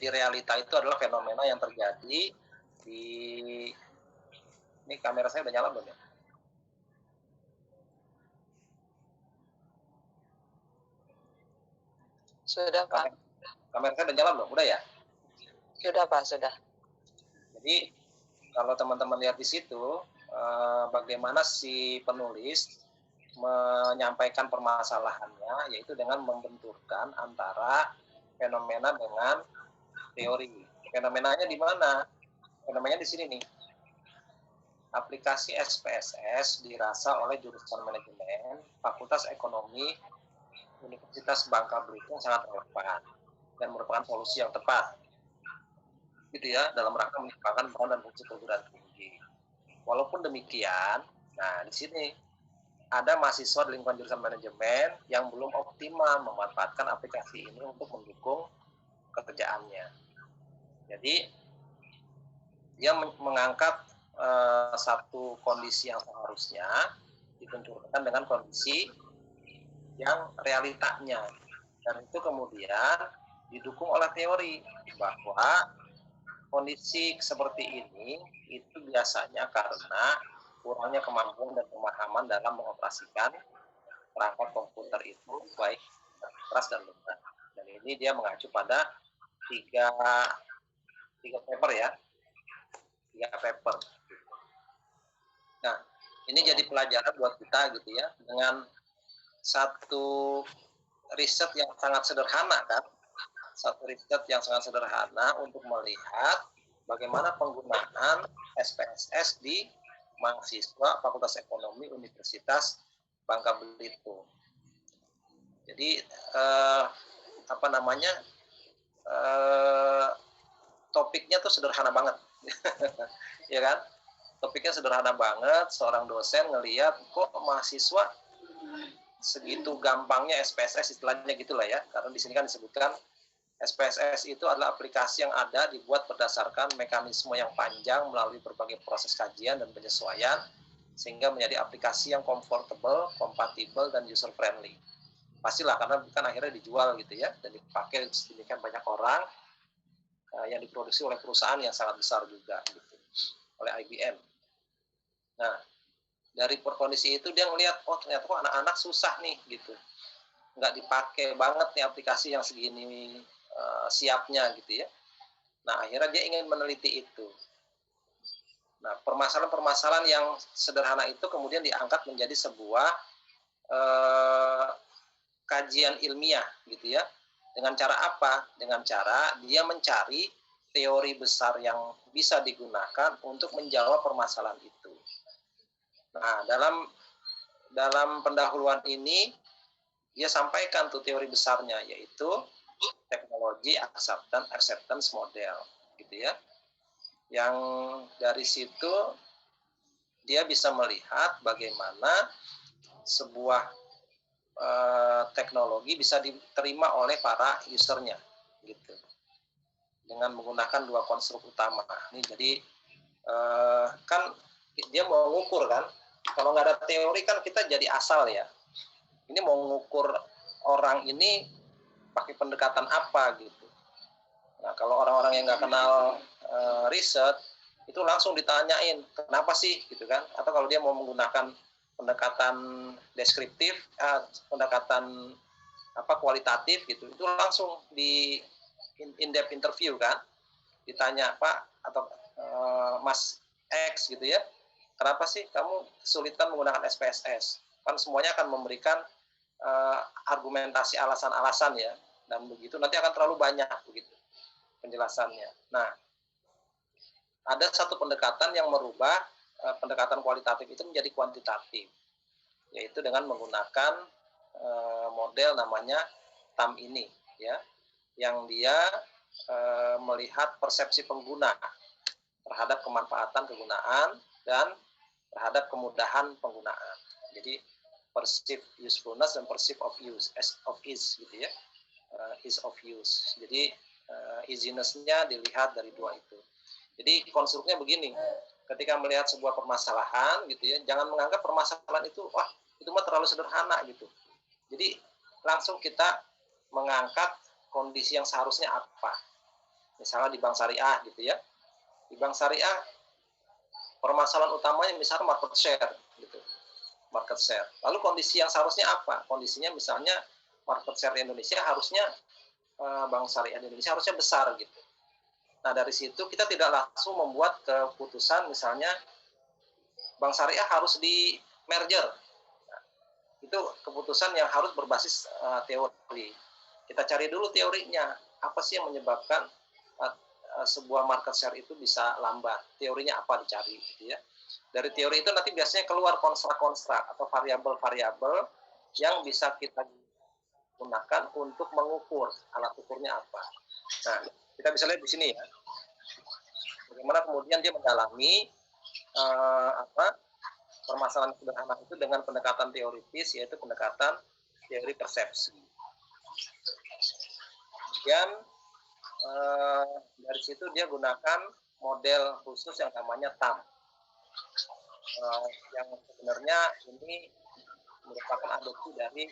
Jadi realita itu adalah fenomena yang terjadi di, ini kamera saya udah nyala belum ya? Sudah, Pak. Kamera saya udah nyala belum? Udah ya? Sudah, Pak, sudah. Jadi kalau teman-teman lihat di situ, bagaimana si penulis menyampaikan permasalahannya, yaitu dengan membenturkan antara fenomena dengan teori. Fenomenanya di mana? Fenomenanya di sini nih. Aplikasi SPSS dirasa oleh jurusan manajemen Fakultas Ekonomi Universitas Bangka Belitung sangat relevan dan merupakan solusi yang tepat, gitu ya, dalam rangka menciptakan peran dan fungsi perguruan tinggi. Walaupun demikian, nah di sini ada mahasiswa di lingkungan jurusan manajemen yang belum optimal memanfaatkan aplikasi ini untuk mendukung pekerjaannya. Jadi dia mengangkat satu kondisi yang seharusnya dibenturkan dengan kondisi yang realitanya, dan itu kemudian didukung oleh teori bahwa kondisi seperti ini itu biasanya karena kurangnya kemampuan dan pemahaman dalam mengoperasikan perangkat komputer itu, baik keras dan lemah. Dan ini dia mengacu pada tiga paper ya, 3 paper. Nah, ini jadi pelajaran buat kita gitu ya, dengan satu riset yang sangat sederhana kan, satu riset yang sangat sederhana untuk melihat bagaimana penggunaan SPSS di mahasiswa Fakultas Ekonomi Universitas Bangka Belitung. Jadi topiknya tuh sederhana banget, ya kan? Topiknya sederhana banget. Seorang dosen ngelihat kok mahasiswa segitu gampangnya SPSS, istilahnya gitulah ya, karena di sini kan disebutkan SPSS itu adalah aplikasi yang ada dibuat berdasarkan mekanisme yang panjang melalui berbagai proses kajian dan penyesuaian sehingga menjadi aplikasi yang comfortable, kompatibel, dan user friendly. Pastilah karena kan akhirnya dijual gitu ya, dan dipakai sedemikian banyak orang, yang diproduksi oleh perusahaan yang sangat besar juga gitu, oleh IBM. Nah, dari kondisi itu dia ngelihat, oh ternyata kok anak-anak susah nih gitu, nggak dipakai banget nih aplikasi yang segini siapnya gitu ya. Nah, akhirnya dia ingin meneliti itu. Nah, permasalahan-permasalahan yang sederhana itu kemudian diangkat menjadi sebuah kajian ilmiah gitu ya. Dengan cara apa? Dengan cara dia mencari teori besar yang bisa digunakan untuk menjawab permasalahan itu. Nah, dalam pendahuluan ini dia sampaikan tuh teori besarnya, yaitu teknologi acceptance model gitu ya. Yang dari situ dia bisa melihat bagaimana sebuah teknologi bisa diterima oleh para usernya gitu, dengan menggunakan 2 konstruk utama. Ini jadi kan dia mau ngukur kan, kalau nggak ada teori kan kita jadi asal ya. Ini mau ngukur orang ini pakai pendekatan apa gitu. Nah, kalau orang-orang yang nggak kenal riset, itu langsung ditanyain, kenapa sih gitu kan? Atau kalau dia mau menggunakan pendekatan deskriptif, pendekatan kualitatif gitu, itu langsung di in-depth interview kan, ditanya, Pak atau Mas X gitu ya, kenapa sih kamu kesulitan menggunakan SPSS? Kan semuanya akan memberikan argumentasi alasan-alasan ya, dan begitu nanti akan terlalu banyak begitu penjelasannya. Nah, ada satu pendekatan yang merubah pendekatan kualitatif itu menjadi kuantitatif, yaitu dengan menggunakan model namanya TAM ini ya, yang dia melihat persepsi pengguna terhadap kemanfaatan kegunaan dan terhadap kemudahan penggunaan. Jadi perceived usefulness dan perceived of use, ease gitu ya, ease of use. Jadi easiness-nya dilihat dari 2 itu. Jadi konstruknya begini, ketika melihat sebuah permasalahan gitu ya, jangan menganggap permasalahan itu wah itu mah terlalu sederhana gitu. Jadi langsung kita mengangkat kondisi yang seharusnya apa. Misalnya di bank syariah gitu ya. Di bank syariah permasalahan utamanya misalnya market share gitu. Market share. Lalu kondisi yang seharusnya apa? Kondisinya misalnya market share Indonesia harusnya bank syariah di Indonesia harusnya besar gitu. Nah, dari situ kita tidak langsung membuat keputusan misalnya bank syariah harus di merger. Nah, itu keputusan yang harus berbasis teori. Kita cari dulu teorinya. Apa sih yang menyebabkan sebuah market share itu bisa lambat? Teorinya apa dicari gitu ya. Dari teori itu nanti biasanya keluar konstrak-konstrak atau variabel-variabel yang bisa kita gunakan untuk mengukur. Alat ukurnya apa. Nah, kita bisa lihat di sini ya. Bagaimana kemudian dia mendalami permasalahan sederhana itu dengan pendekatan teoritis, yaitu pendekatan teori persepsi. Kemudian dari situ dia gunakan model khusus yang namanya TAM. Yang sebenarnya ini merupakan adopsi dari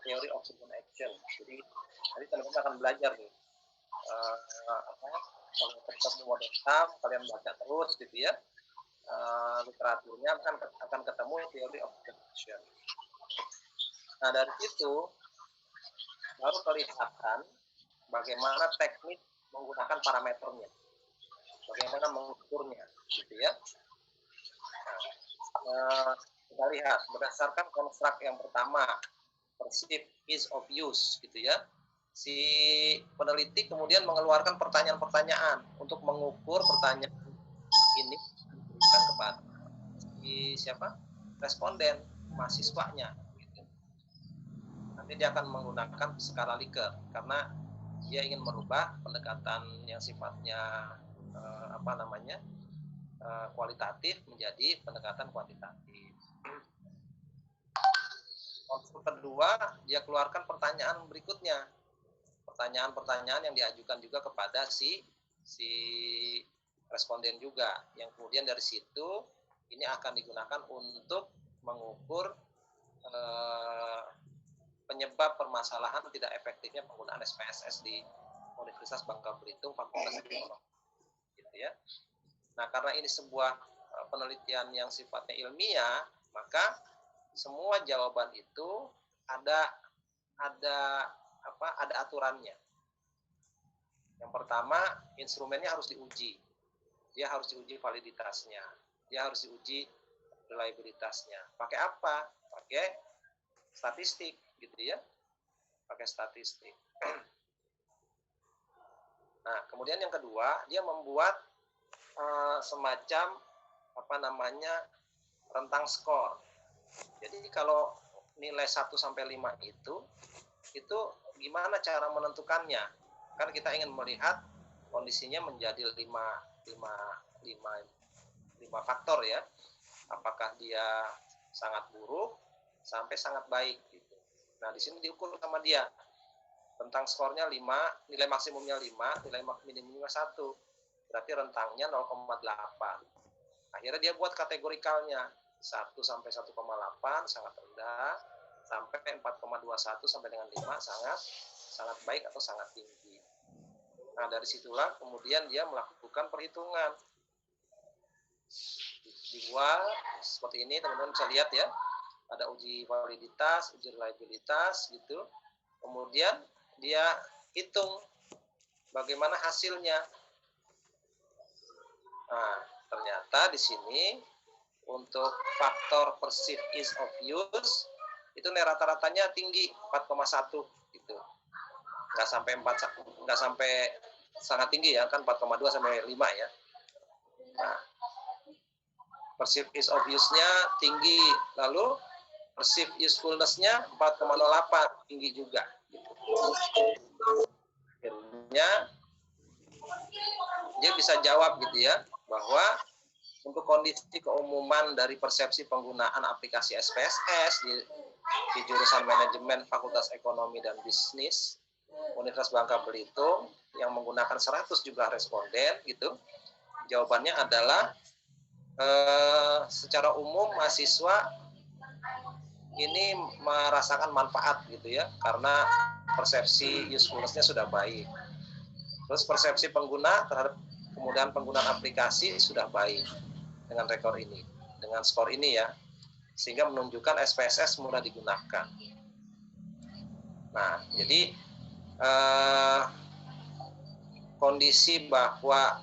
teori observation action. Jadi nanti teman-teman akan belajar nih. Kalau ketemu model TAM, kalian baca terus gitu ya. Literaturnya akan ketemu teori observation action. Nah, dari situ baru kelihatan bagaimana teknik menggunakan parameternya, bagaimana mengukurnya, gitu ya. Nah, kita lihat berdasarkan konstruk yang pertama, perceived ease of use, gitu ya. Si peneliti kemudian mengeluarkan pertanyaan-pertanyaan untuk mengukur pertanyaan ini diberikan kepada siapa? Responden, mahasiswanya. Gitu. Nanti dia akan menggunakan skala Likert karena dia ingin merubah pendekatan yang sifatnya kualitatif menjadi pendekatan kuantitatif. Konstruk kedua, dia keluarkan pertanyaan berikutnya. Pertanyaan-pertanyaan yang diajukan juga kepada si responden juga. Yang kemudian dari situ ini akan digunakan untuk mengukur penyebab permasalahan tidak efektifnya penggunaan SPSS di Universitas Bangka Belitung Fakultas Ekonomi. Gitu ya. Nah, karena ini sebuah penelitian yang sifatnya ilmiah, maka semua jawaban itu ada aturannya. Yang pertama, instrumennya harus diuji. Dia harus diuji validitasnya. Dia harus diuji reliabilitasnya. Pakai apa? Pakai statistik, gitu ya. Pakai statistik. Nah, kemudian yang kedua, dia membuat semacam rentang skor. Jadi kalau nilai 1 sampai 5 itu gimana cara menentukannya? Kan kita ingin melihat kondisinya menjadi 5 faktor ya. Apakah dia sangat buruk sampai sangat baik gitu. Nah, di sini diukur sama dia. Rentang skornya 5, nilai maksimumnya 5, nilai minimumnya 1. Berarti rentangnya 0,8. Akhirnya dia buat kategorikalnya. 1 sampai 1,8 sangat rendah, sampai 4,21 sampai dengan 5 sangat baik atau sangat tinggi. Nah, dari situlah kemudian dia melakukan perhitungan. Dibuat seperti ini, teman-teman bisa lihat ya. Ada uji validitas, uji reliabilitas gitu. Kemudian dia hitung bagaimana hasilnya. Nah, ternyata di sini untuk faktor perceived ease of use itu rata-ratanya tinggi 4,1 gitu. Nggak sampai sangat tinggi ya, kan 4,2 sampai 5 ya. Nah, perceived ease of use-nya tinggi, lalu perceived usefulness-nya 4,08 tinggi juga. Akhirnya dia bisa jawab gitu ya, bahwa untuk kondisi keumuman dari persepsi penggunaan aplikasi SPSS di jurusan manajemen Fakultas Ekonomi dan Bisnis Universitas Bangka Belitung yang menggunakan 100 jumlah responden gitu, jawabannya adalah secara umum mahasiswa ini merasakan manfaat gitu ya, karena persepsi usefulness-nya sudah baik. Terus persepsi pengguna terhadap kemudahan penggunaan aplikasi sudah baik dengan rekor ini, dengan skor ini ya, sehingga menunjukkan SPSS mudah digunakan. Nah, jadi kondisi bahwa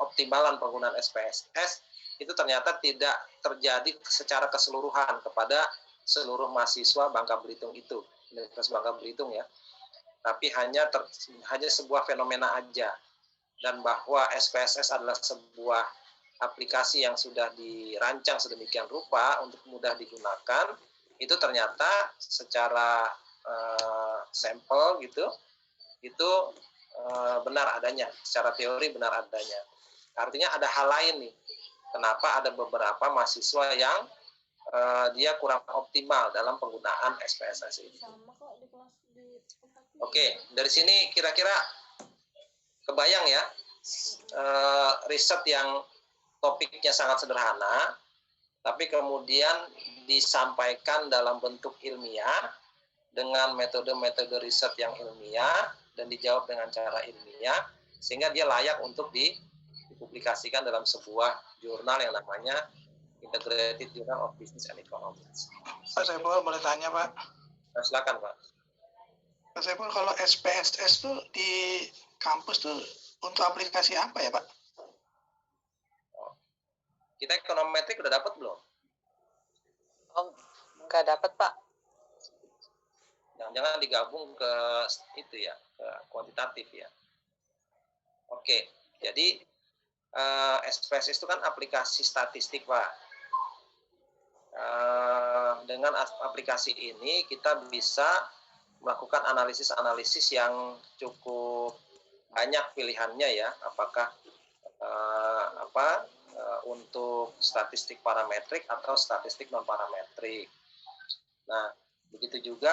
optimalan penggunaan SPSS itu ternyata tidak terjadi secara keseluruhan kepada seluruh mahasiswa Bangka Belitung itu, Universitas Bangka Belitung ya, tapi hanya sebuah fenomena aja, dan bahwa SPSS adalah sebuah aplikasi yang sudah dirancang sedemikian rupa untuk mudah digunakan, itu ternyata secara sampel gitu, itu benar adanya, secara teori benar adanya. Artinya ada hal lain nih, kenapa ada beberapa mahasiswa yang dia kurang optimal dalam penggunaan SPSS ini. Oke, dari sini kira-kira kebayang ya, riset yang topiknya sangat sederhana, tapi kemudian disampaikan dalam bentuk ilmiah, dengan metode-metode riset yang ilmiah, dan dijawab dengan cara ilmiah, sehingga dia layak untuk dipublikasikan dalam sebuah jurnal yang namanya Integrated Journal of Business and Economics. Pak Saiful, boleh tanya Pak? Nah, silakan Pak. Pak Saiful, kalau SPSS tuh di kampus tuh untuk aplikasi apa ya Pak? Kita ekonometrik udah dapat belum? Oh, nggak dapat Pak. Jangan-jangan digabung ke itu ya, ke kuantitatif ya. Oke, jadi SPSS itu kan aplikasi statistik Pak. Dengan aplikasi ini kita bisa melakukan analisis-analisis yang cukup banyak pilihannya ya, apakah untuk statistik parametrik atau statistik non parametrik. Nah, begitu juga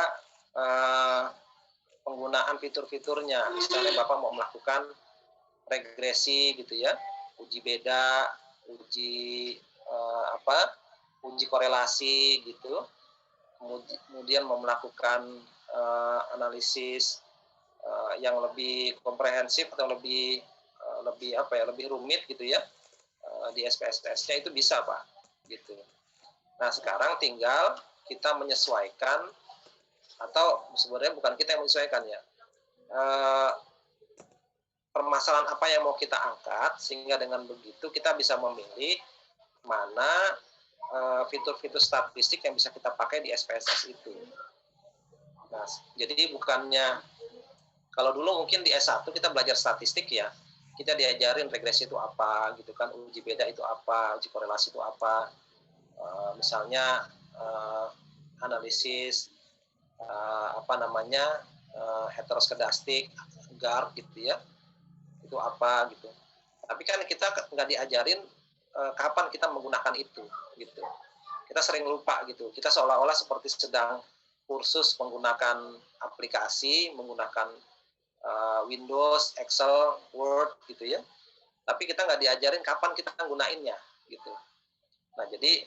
penggunaan fitur-fiturnya. Misalnya Bapak mau melakukan regresi gitu ya, uji beda, uji korelasi gitu, kemudian mau melakukan analisis yang lebih komprehensif atau lebih rumit gitu ya, di SPSS-nya itu bisa Pak gitu. Nah, sekarang tinggal kita menyesuaikan, atau sebenarnya bukan kita yang menyesuaikan ya, permasalahan apa yang mau kita angkat, sehingga dengan begitu kita bisa memilih mana fitur-fitur statistik yang bisa kita pakai di SPSS itu. Nah, jadi bukannya, kalau dulu mungkin di S1 kita belajar statistik ya, kita diajarin regresi itu apa gitu kan, uji beda itu apa, uji korelasi itu apa, misalnya analisis heteroskedastik, GAR gitu ya, itu apa gitu. Tapi kan kita nggak diajarin kapan kita menggunakan itu gitu. Kita sering lupa gitu. Kita seolah-olah seperti sedang kursus menggunakan aplikasi, menggunakan Windows, Excel, Word gitu ya. Tapi kita nggak diajarin kapan kita menggunainnya gitu. Nah, jadi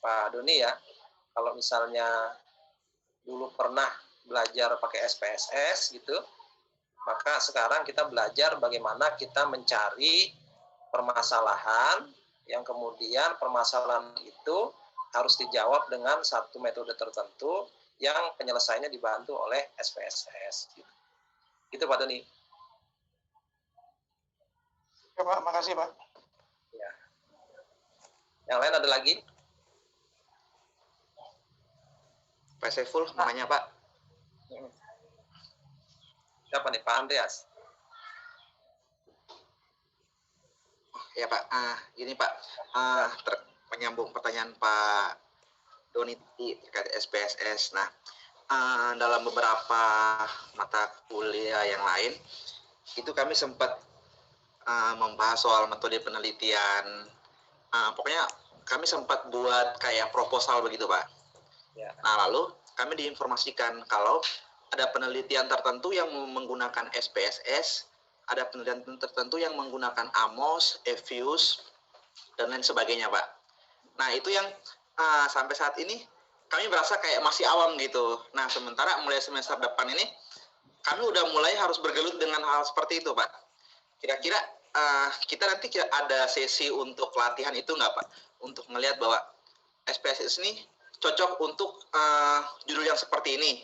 Pak Doni ya, kalau misalnya dulu pernah belajar pakai SPSS gitu, maka sekarang kita belajar bagaimana kita mencari permasalahan yang kemudian permasalahan itu harus dijawab dengan satu metode tertentu yang penyelesaiannya dibantu oleh SPSS. Gitu Pak Doni. Ya Pak, makasih Pak. Ya. Yang lain ada lagi? Pak Saiful, mau nanya Pak. Siapa nih, Pak Andreas? Ya Pak, gini Pak, menyambung pertanyaan Pak Doni terkait SPSS. Nah, dalam beberapa mata kuliah yang lain, itu kami sempat membahas soal metode penelitian. Pokoknya kami sempat buat kayak proposal begitu Pak. Ya. Nah, lalu kami diinformasikan kalau ada penelitian tertentu yang menggunakan SPSS, ada penelitian tertentu yang menggunakan AMOS, EFUSE, dan lain sebagainya, Pak. Nah, itu yang sampai saat ini kami merasa kayak masih awam gitu. Nah, sementara mulai semester depan ini kami udah mulai harus bergelut dengan hal seperti itu, Pak. Kira-kira kita nanti ada sesi untuk latihan itu nggak, Pak? Untuk melihat bahwa SPSS ini cocok untuk judul yang seperti ini,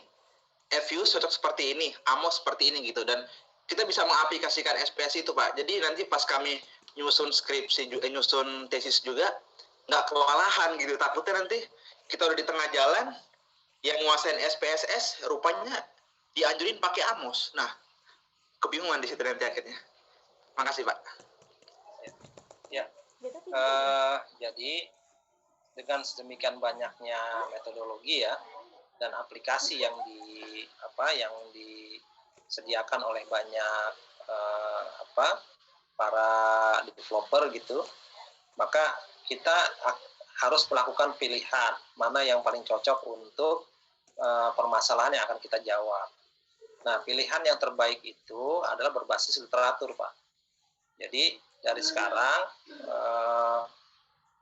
FU cocok seperti ini, AMOS seperti ini gitu, dan kita bisa mengaplikasikan SPS itu, Pak. Jadi nanti pas kami nyusun skripsi, nyusun tesis juga, nggak kewalahan gitu. Takutnya nanti kita udah di tengah jalan, yang nguasain SPSS rupanya dianjurin pakai AMOS. Nah, kebingungan di situ nanti akhirnya. Makasih, Pak. Ya, jadi dengan sedemikian banyaknya metodologi ya dan aplikasi yang disediakan oleh banyak para developer gitu, maka kita harus melakukan pilihan mana yang paling cocok untuk permasalahan yang akan kita jawab. Nah, pilihan yang terbaik itu adalah berbasis literatur, Pak. Jadi dari sekarang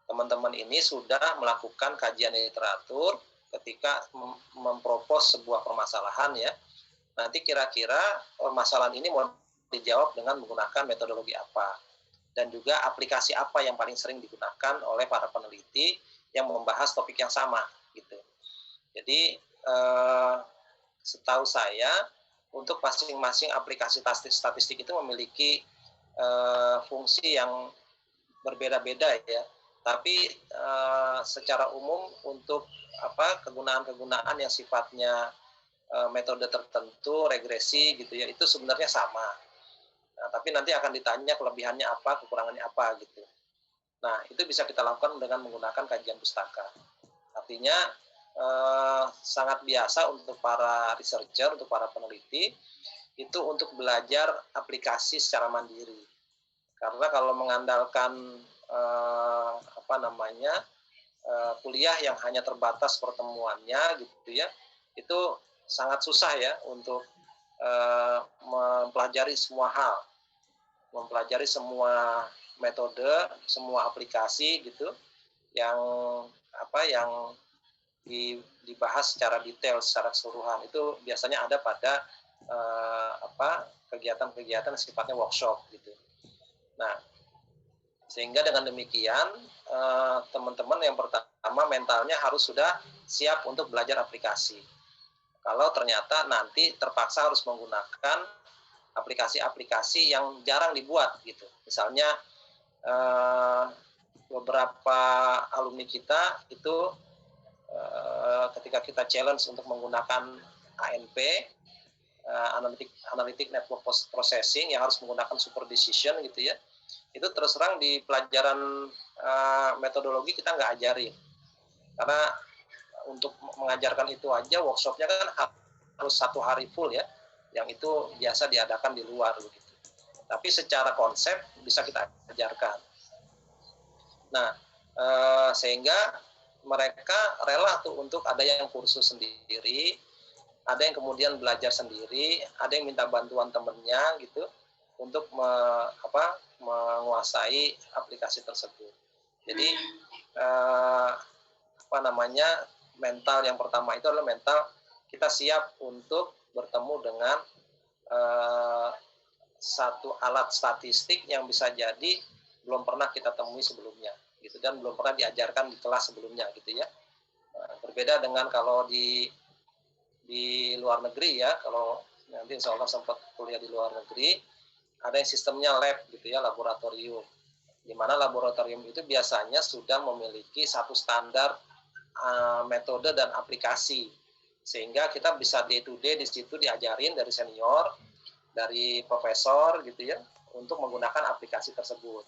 teman-teman ini sudah melakukan kajian literatur ketika mempropos sebuah permasalahan ya. Nanti kira-kira permasalahan ini mau dijawab dengan menggunakan metodologi apa. Dan juga aplikasi apa yang paling sering digunakan oleh para peneliti yang membahas topik yang sama gitu. Jadi setahu saya untuk masing-masing aplikasi statistik itu memiliki fungsi yang berbeda-beda ya. Tapi secara umum untuk kegunaan-kegunaan yang sifatnya metode tertentu, regresi gitu ya, itu sebenarnya sama. Nah, tapi nanti akan ditanya kelebihannya apa, kekurangannya apa gitu. Nah, itu bisa kita lakukan dengan menggunakan kajian pustaka. Artinya sangat biasa untuk para researcher, untuk para peneliti, itu untuk belajar aplikasi secara mandiri. Karena kalau mengandalkan kuliah yang hanya terbatas pertemuannya gitu ya, itu sangat susah ya untuk mempelajari semua hal, mempelajari semua metode, semua aplikasi gitu yang dibahas secara detail, secara keseluruhan. Itu biasanya ada pada kegiatan-kegiatan sifatnya workshop gitu. Nah, sehingga dengan demikian teman-teman yang pertama mentalnya harus sudah siap untuk belajar aplikasi. Kalau ternyata nanti terpaksa harus menggunakan aplikasi-aplikasi yang jarang dibuat gitu. Misalnya beberapa alumni kita itu ketika kita challenge untuk menggunakan ANP, Analytic Network Processing, yang harus menggunakan super decision gitu ya, itu terus terang di pelajaran metodologi kita nggak ajarin. Karena untuk mengajarkan itu aja workshopnya kan harus 1 hari full ya, yang itu biasa diadakan di luar begitu. Tapi secara konsep bisa kita ajarkan. Nah, sehingga mereka rela tuh untuk ada yang kursus sendiri, ada yang kemudian belajar sendiri, ada yang minta bantuan temennya gitu untuk menguasai aplikasi tersebut. Jadi mental yang pertama itu adalah mental kita siap untuk bertemu dengan satu alat statistik yang bisa jadi belum pernah kita temui sebelumnya gitu, dan belum pernah diajarkan di kelas sebelumnya gitu ya. Berbeda dengan kalau di luar negeri ya, kalau nanti insya Allah sempat kuliah di luar negeri, ada yang sistemnya lab gitu ya, laboratorium, di mana laboratorium itu biasanya sudah memiliki satu standar metode dan aplikasi, sehingga kita bisa day to day di situ diajarin dari senior, dari profesor gitu ya, untuk menggunakan aplikasi tersebut.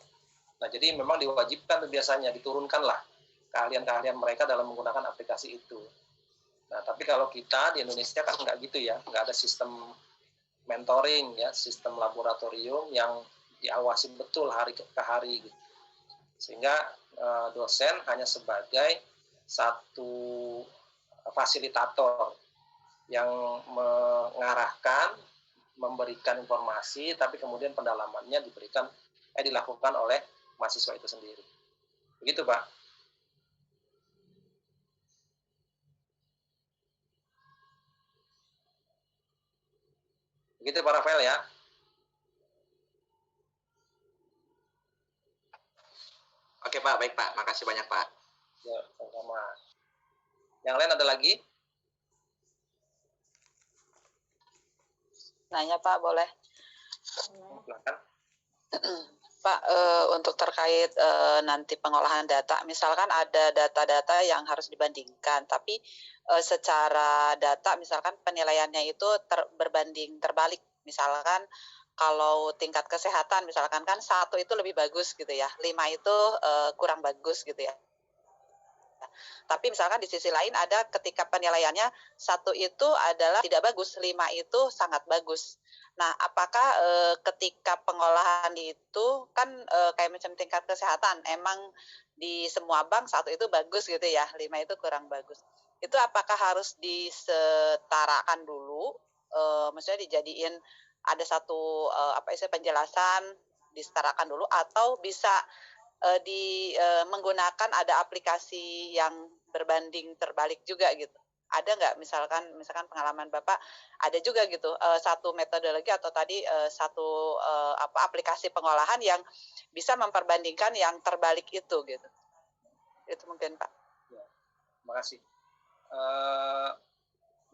Nah, jadi memang diwajibkan biasanya diturunkanlah keahlian-keahlian mereka dalam menggunakan aplikasi itu. Nah, tapi kalau kita di Indonesia kan nggak gitu ya, nggak ada sistem mentoring ya, sistem laboratorium yang diawasi betul hari ke hari gitu. Sehingga dosen hanya sebagai satu fasilitator yang mengarahkan, memberikan informasi, tapi kemudian pendalamannya dilakukan oleh mahasiswa itu sendiri. Begitu, Pak. Begitu Pak Rafael ya. Oke Pak, baik Pak. Makasih banyak Pak. Ya, sama. Yang lain ada lagi? Nanya Pak, boleh? Silakan. Pak, untuk terkait nanti pengolahan data, misalkan ada data-data yang harus dibandingkan, tapi secara data misalkan penilaiannya itu berbanding terbalik. Misalkan kalau tingkat kesehatan misalkan kan 1 itu lebih bagus gitu ya, 5 itu kurang bagus gitu ya. Tapi misalkan di sisi lain ada ketika penilaiannya 1 itu adalah tidak bagus, 5 itu sangat bagus. Nah, apakah ketika pengolahan itu kan kayak macam tingkat kesehatan, emang di semua bank 1 itu bagus gitu ya, 5 itu kurang bagus. Itu apakah harus disetarakan dulu, maksudnya dijadiin ada satu penjelasan disetarakan dulu, atau bisa menggunakan ada aplikasi yang berbanding terbalik juga gitu. Ada nggak misalkan pengalaman Bapak ada juga gitu satu metodologi atau tadi satu aplikasi pengolahan yang bisa memperbandingkan yang terbalik itu gitu. Itu mungkin Pak. Ya, terima kasih.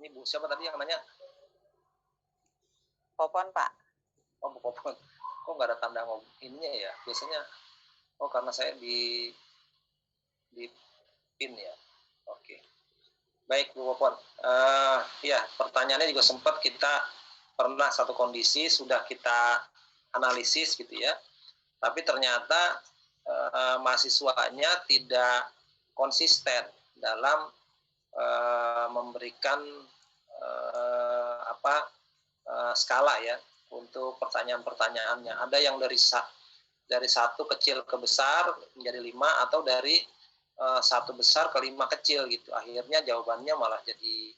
Ini Bu siapa tadi yang nanya? Popon Pak. Oh Bu Popon. Kok nggak ada tanda ininya ya? Biasanya karena saya di pin ya. Oke. Baik Bu Popon. Ya pertanyaannya juga sempat kita pernah satu kondisi sudah kita analisis gitu ya. Tapi ternyata mahasiswanya tidak konsisten dalam memberikan skala ya untuk pertanyaan-pertanyaannya. Ada yang dari 1 kecil ke besar menjadi 5 atau dari 1 besar ke 5 kecil gitu. Akhirnya jawabannya malah jadi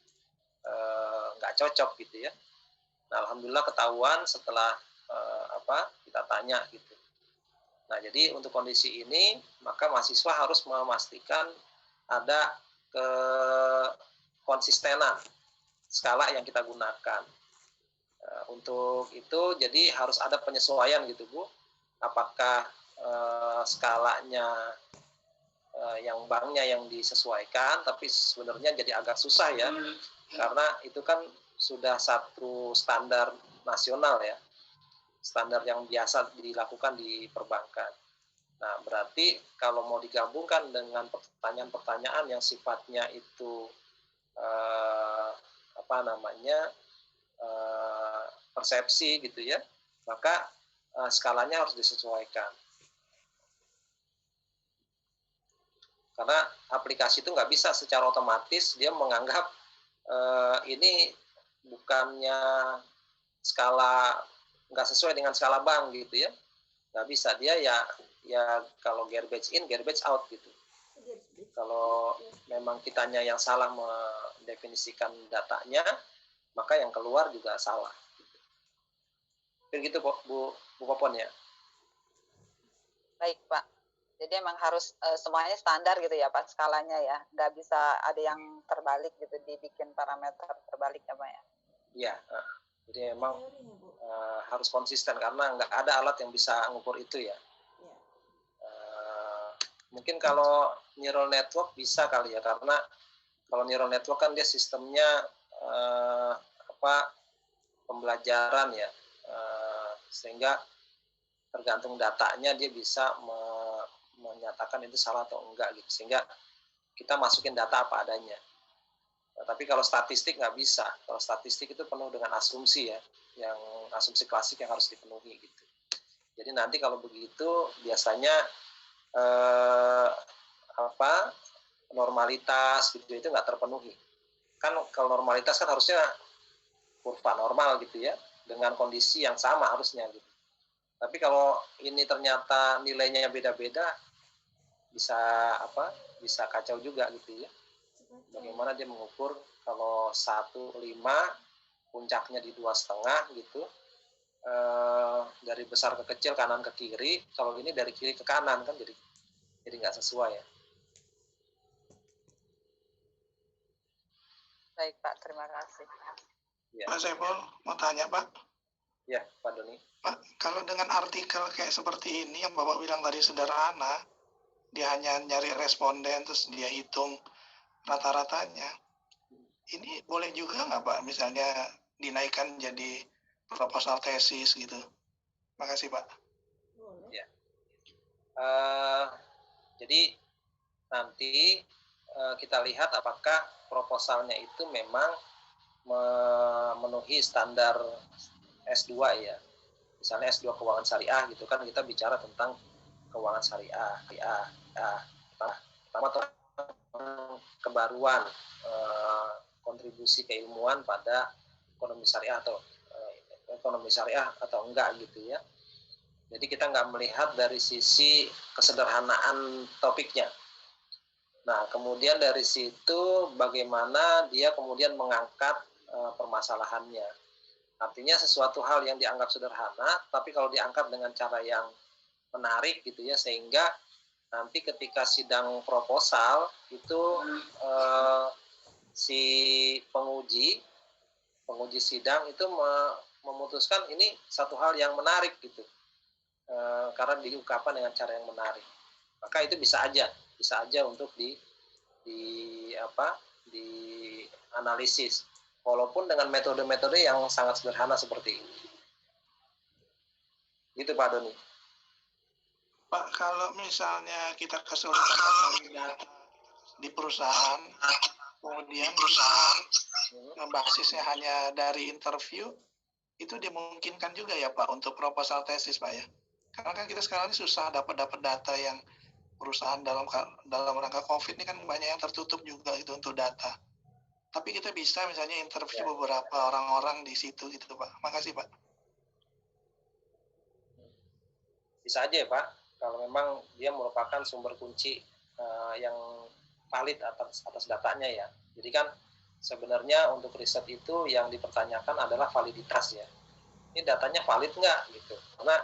nggak cocok gitu ya. Nah, alhamdulillah ketahuan setelah kita tanya gitu. Nah, jadi untuk kondisi ini maka mahasiswa harus memastikan ada konsistenan skala yang kita gunakan. Untuk itu jadi harus ada penyesuaian gitu Bu. Apakah skalanya yang banknya yang disesuaikan, tapi sebenarnya jadi agak susah ya, karena itu kan sudah satu standar nasional ya, standar yang biasa dilakukan di perbankan. Nah, berarti kalau mau digabungkan dengan pertanyaan-pertanyaan yang sifatnya itu persepsi gitu ya, maka skalanya harus disesuaikan. Karena aplikasi itu nggak bisa secara otomatis dia menganggap ini bukannya skala nggak sesuai dengan skala bank gitu ya, nggak bisa. Dia ya kalau garbage in garbage out gitu. Kalau memang kitanya yang salah mendefinisikan datanya, maka yang keluar juga salah. Begitu Bu Popon ya. Baik Pak. Jadi emang harus semuanya standar gitu ya Pak skalanya ya. Nggak bisa ada yang terbalik gitu, dibikin parameter terbalik ya Pak ya. Iya. Jadi emang harus konsisten karena nggak ada alat yang bisa mengukur itu ya. Mungkin kalau neural network bisa kali ya, karena kalau neural network kan dia sistemnya pembelajaran ya, sehingga tergantung datanya dia bisa menyatakan itu salah atau enggak gitu, sehingga kita masukin data apa adanya. Nah, tapi kalau statistik nggak bisa. Kalau statistik itu penuh dengan asumsi ya, yang asumsi klasik yang harus dipenuhi gitu. Jadi nanti kalau begitu biasanya normalitas gitu itu nggak terpenuhi. Kan kalau normalitas kan harusnya kurva normal gitu ya, dengan kondisi yang sama harusnya gitu. Tapi kalau ini ternyata nilainya beda-beda, bisa kacau juga gitu ya. Bagaimana dia mengukur kalau 1,5 puncaknya di 2,5 gitu, dari besar ke kecil, kanan ke kiri. Kalau ini dari kiri ke kanan kan jadi nggak sesuai ya. Baik Pak, terima kasih. Ya. Pak Saiful mau tanya Pak. Ya, Pak Doni. Pak, kalau dengan artikel kayak seperti ini yang Bapak bilang tadi sederhana, dia hanya nyari responden terus dia hitung rata-ratanya. Ini boleh juga nggak Pak, misalnya dinaikkan jadi proposal tesis gitu? Makasih Pak. Ya. Jadi nanti kita lihat apakah proposalnya itu memang memenuhi standar S2 ya. Misalnya S2 keuangan syariah gitu kan, kita bicara tentang keuangan syariah. Pertama kebaruan kontribusi keilmuan pada ekonomi syariah atau enggak gitu ya. Jadi kita nggak melihat dari sisi kesederhanaan topiknya. Nah, kemudian dari situ bagaimana dia kemudian mengangkat permasalahannya. Artinya sesuatu hal yang dianggap sederhana, tapi kalau diangkat dengan cara yang menarik gitu ya, sehingga nanti ketika sidang proposal itu si penguji sidang itu memutuskan ini satu hal yang menarik gitu, karena diungkapkan dengan cara yang menarik. Maka itu bisa aja untuk dianalisis, walaupun dengan metode-metode yang sangat sederhana seperti ini. Gitu Pak Doni. Pak, kalau misalnya kita kesulitan mencari data di perusahaan, kemudian basisnya hanya dari interview, itu dimungkinkan juga ya Pak untuk proposal tesis Pak ya? Karena kan kita sekarang ini susah dapat data yang perusahaan dalam rangka COVID ini kan banyak yang tertutup juga gitu untuk data. Tapi kita bisa misalnya interview beberapa orang-orang di situ gitu Pak. Makasih Pak. Bisa aja ya Pak, kalau memang dia merupakan sumber kunci yang valid atas datanya ya. Jadi kan sebenarnya untuk riset itu yang dipertanyakan adalah validitas ya. Ini datanya valid nggak gitu. Karena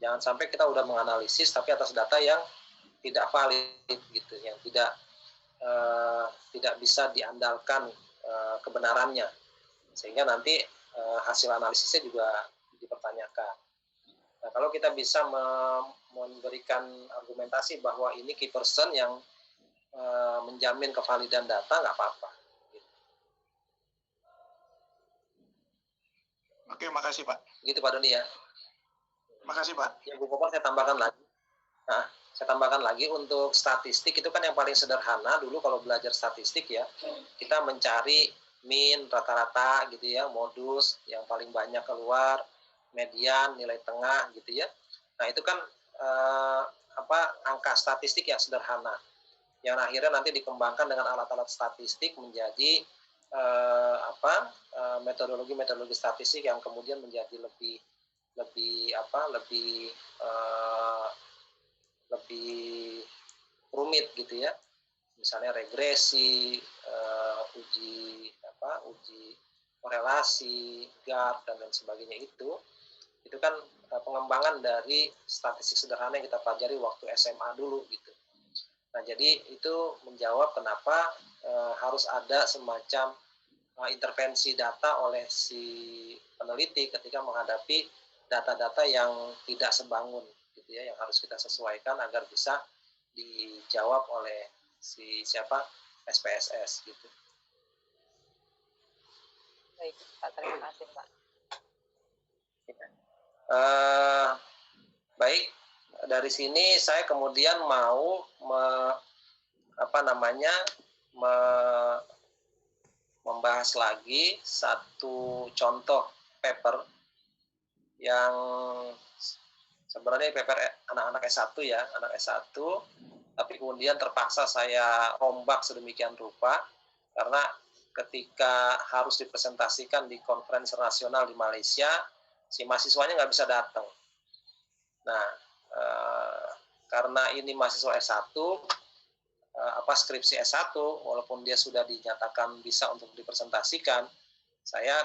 jangan sampai kita udah menganalisis tapi atas data yang tidak valid gitu, yang tidak bisa diandalkan kebenarannya, sehingga nanti hasil analisisnya juga dipertanyakan. Nah, kalau kita bisa memberikan argumentasi bahwa ini key person yang menjamin kevalidan data, nggak apa-apa. Oke, makasih Pak. Gitu Pak Doni ya. Makasih Pak. Ya Bu Popon, saya tambahkan lagi. Nah, saya tambahkan lagi untuk statistik itu kan yang paling sederhana dulu kalau belajar statistik ya. Kita mencari mean, rata-rata gitu ya, modus yang paling banyak keluar, median, nilai tengah gitu ya. Nah, itu kan angka statistik yang sederhana. Yang akhirnya nanti dikembangkan dengan alat-alat statistik menjadi metodologi statistik yang kemudian menjadi lebih rumit gitu ya, misalnya regresi, uji korelasi, GARD dan lain sebagainya. Itu kan pengembangan dari statistik sederhana yang kita pelajari waktu SMA dulu gitu. Nah, jadi itu menjawab kenapa harus ada semacam intervensi data oleh si peneliti ketika menghadapi data-data yang tidak sebangun gitu ya, yang harus kita sesuaikan agar bisa dijawab oleh si SPSS gitu. Baik, Pak, terima kasih Pak. Baik, dari sini saya kemudian mau membahas lagi satu contoh paper yang sebenarnya paper anak-anak S1 ya, anak S1, tapi kemudian terpaksa saya rombak sedemikian rupa karena ketika harus dipresentasikan di konferensi nasional di Malaysia, si mahasiswanya nggak bisa datang. Nah, karena ini mahasiswa S1, skripsi S1, walaupun dia sudah dinyatakan bisa untuk dipresentasikan,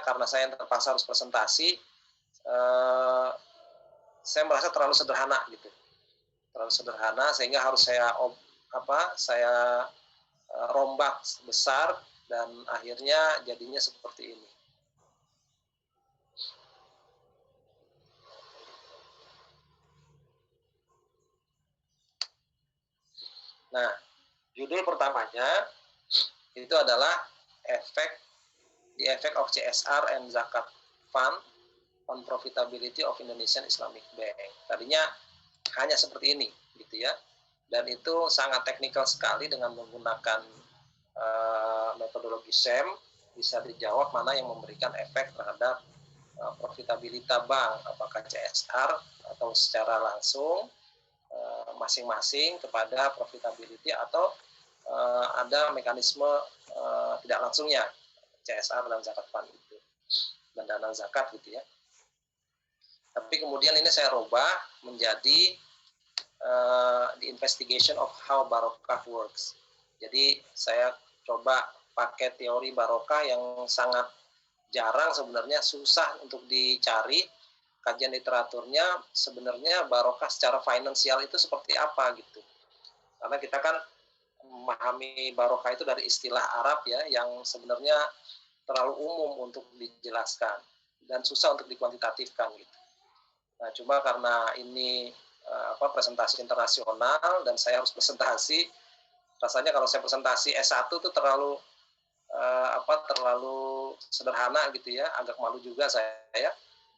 karena saya yang terpaksa harus presentasi, saya merasa terlalu sederhana gitu, sehingga harus saya rombak besar dan akhirnya jadinya seperti ini. Nah, judul pertamanya itu adalah the effect of CSR and Zakat Fund on Profitability of Indonesian Islamic Bank. Tadinya hanya seperti ini, gitu ya. Dan itu sangat teknikal sekali dengan menggunakan metodologi SEM, bisa dijawab mana yang memberikan efek terhadap profitabilitas bank, apakah CSR atau secara langsung masing-masing kepada profitability atau ada mekanisme tidak langsungnya CSR dan zakat fund itu dan dana zakat gitu ya. Tapi kemudian ini saya rubah menjadi the investigation of how barokah works. Jadi saya coba pakai teori barokah yang sangat jarang sebenarnya, susah untuk dicari kajian literaturnya sebenarnya barokah secara finansial itu seperti apa gitu. Karena kita kan memahami barokah itu dari istilah Arab ya yang sebenarnya terlalu umum untuk dijelaskan dan susah untuk dikuantitatifkan gitu. Nah, cuma karena ini presentasi internasional dan saya harus presentasi, rasanya kalau saya presentasi S1 itu terlalu terlalu sederhana gitu ya, agak malu juga saya.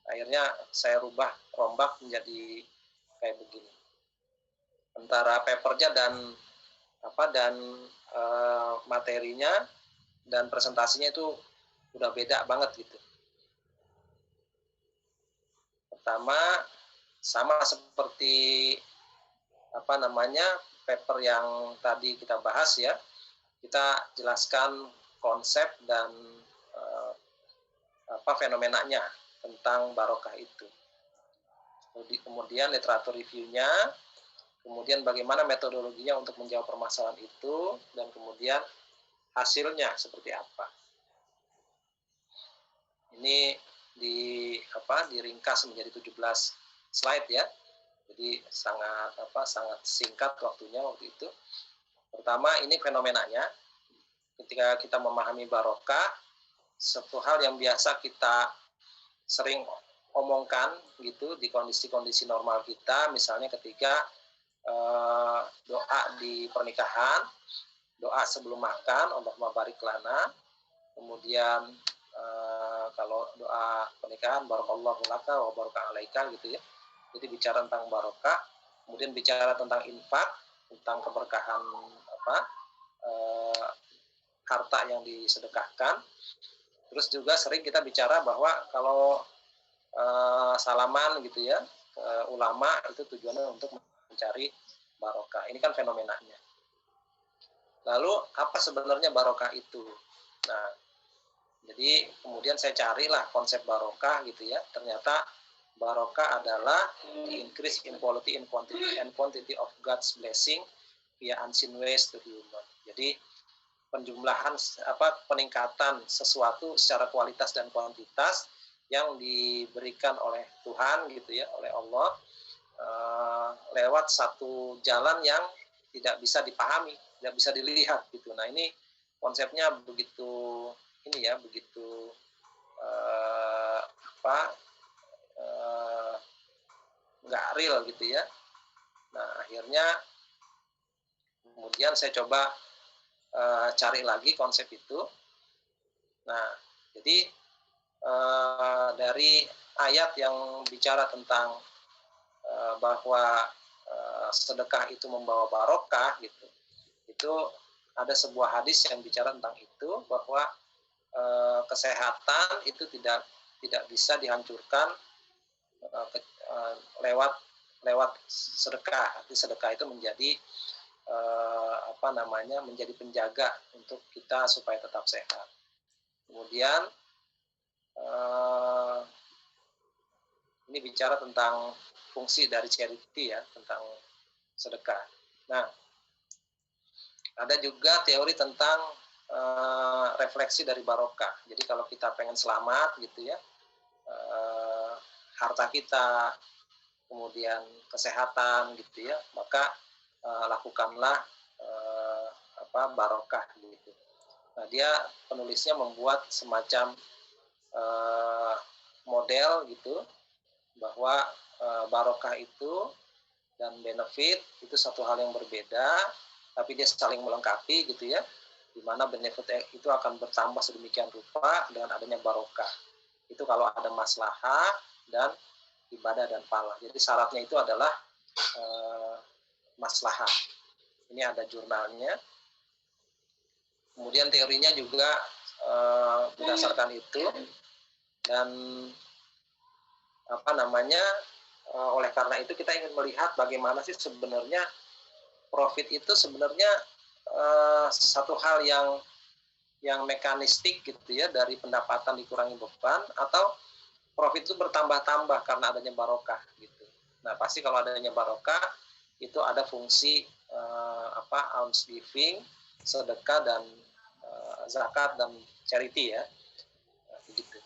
Akhirnya saya rombak menjadi kayak begini. Antara papernya dan materinya dan presentasinya itu udah beda banget gitu. Pertama, sama seperti paper yang tadi kita bahas ya, kita jelaskan konsep dan fenomenanya tentang barokah itu. Kemudian literatur reviewnya, kemudian bagaimana metodologinya untuk menjawab permasalahan itu, dan kemudian hasilnya seperti apa. Ini diringkas menjadi 17 slide ya. Jadi sangat singkat waktunya waktu itu. Pertama, ini fenomenanya. Ketika kita memahami barokah, satu hal yang biasa kita sering omongkan gitu di kondisi-kondisi normal kita, misalnya ketika doa di pernikahan, doa sebelum makan, Allahumma barik lana, kemudian kalau doa pernikahan, barakallahu laka wa baraka alaika gitu ya. Jadi bicara tentang barokah, kemudian bicara tentang infak, tentang keberkahan harta yang disedekahkan. Terus juga sering kita bicara bahwa kalau salaman gitu ya, ulama itu tujuannya untuk mencari barokah. Ini kan fenomenanya. Lalu apa sebenarnya barokah itu? Nah, jadi kemudian saya carilah konsep barokah gitu ya. Ternyata barokah adalah the increase in quality and quantity of God's blessing via unseen ways to human. Jadi penjumlahan peningkatan sesuatu secara kualitas dan kuantitas yang diberikan oleh Tuhan gitu ya, oleh Allah lewat satu jalan yang tidak bisa dipahami, tidak bisa dilihat gitu. Nah, ini konsepnya begitu nggak real gitu ya. Nah, akhirnya kemudian saya coba cari lagi konsep itu. Nah, jadi dari ayat yang bicara tentang bahwa sedekah itu membawa barokah gitu, itu ada sebuah hadis yang bicara tentang itu, bahwa kesehatan itu tidak bisa dihancurkan lewat sedekah. Arti sedekah itu menjadi menjadi penjaga untuk kita supaya tetap sehat. Kemudian ini bicara tentang fungsi dari charity ya, tentang sedekah. Nah, ada juga teori tentang refleksi dari barokah. Jadi kalau kita pengen selamat gitu ya, harta kita, kemudian kesehatan gitu ya, maka lakukanlah barokah gitu. Nah, dia penulisnya membuat semacam model gitu, bahwa barokah itu dan benefit itu satu hal yang berbeda. tapi dia saling melengkapi gitu ya, di mana benefit itu akan bertambah sedemikian rupa dengan adanya barokah. Itu kalau ada maslahah dan ibadah dan pahala. Jadi syaratnya itu adalah maslahah. Ini ada jurnalnya. Kemudian teorinya juga berdasarkan itu, dan oleh karena itu kita ingin melihat bagaimana sih sebenarnya profit itu sebenarnya satu hal yang mekanistik gitu ya, dari pendapatan dikurangi beban, atau profit itu bertambah-tambah karena adanya barokah gitu. Nah, pasti kalau adanya barokah itu ada fungsi alms giving, sedekah dan zakat dan charity ya. Begitu.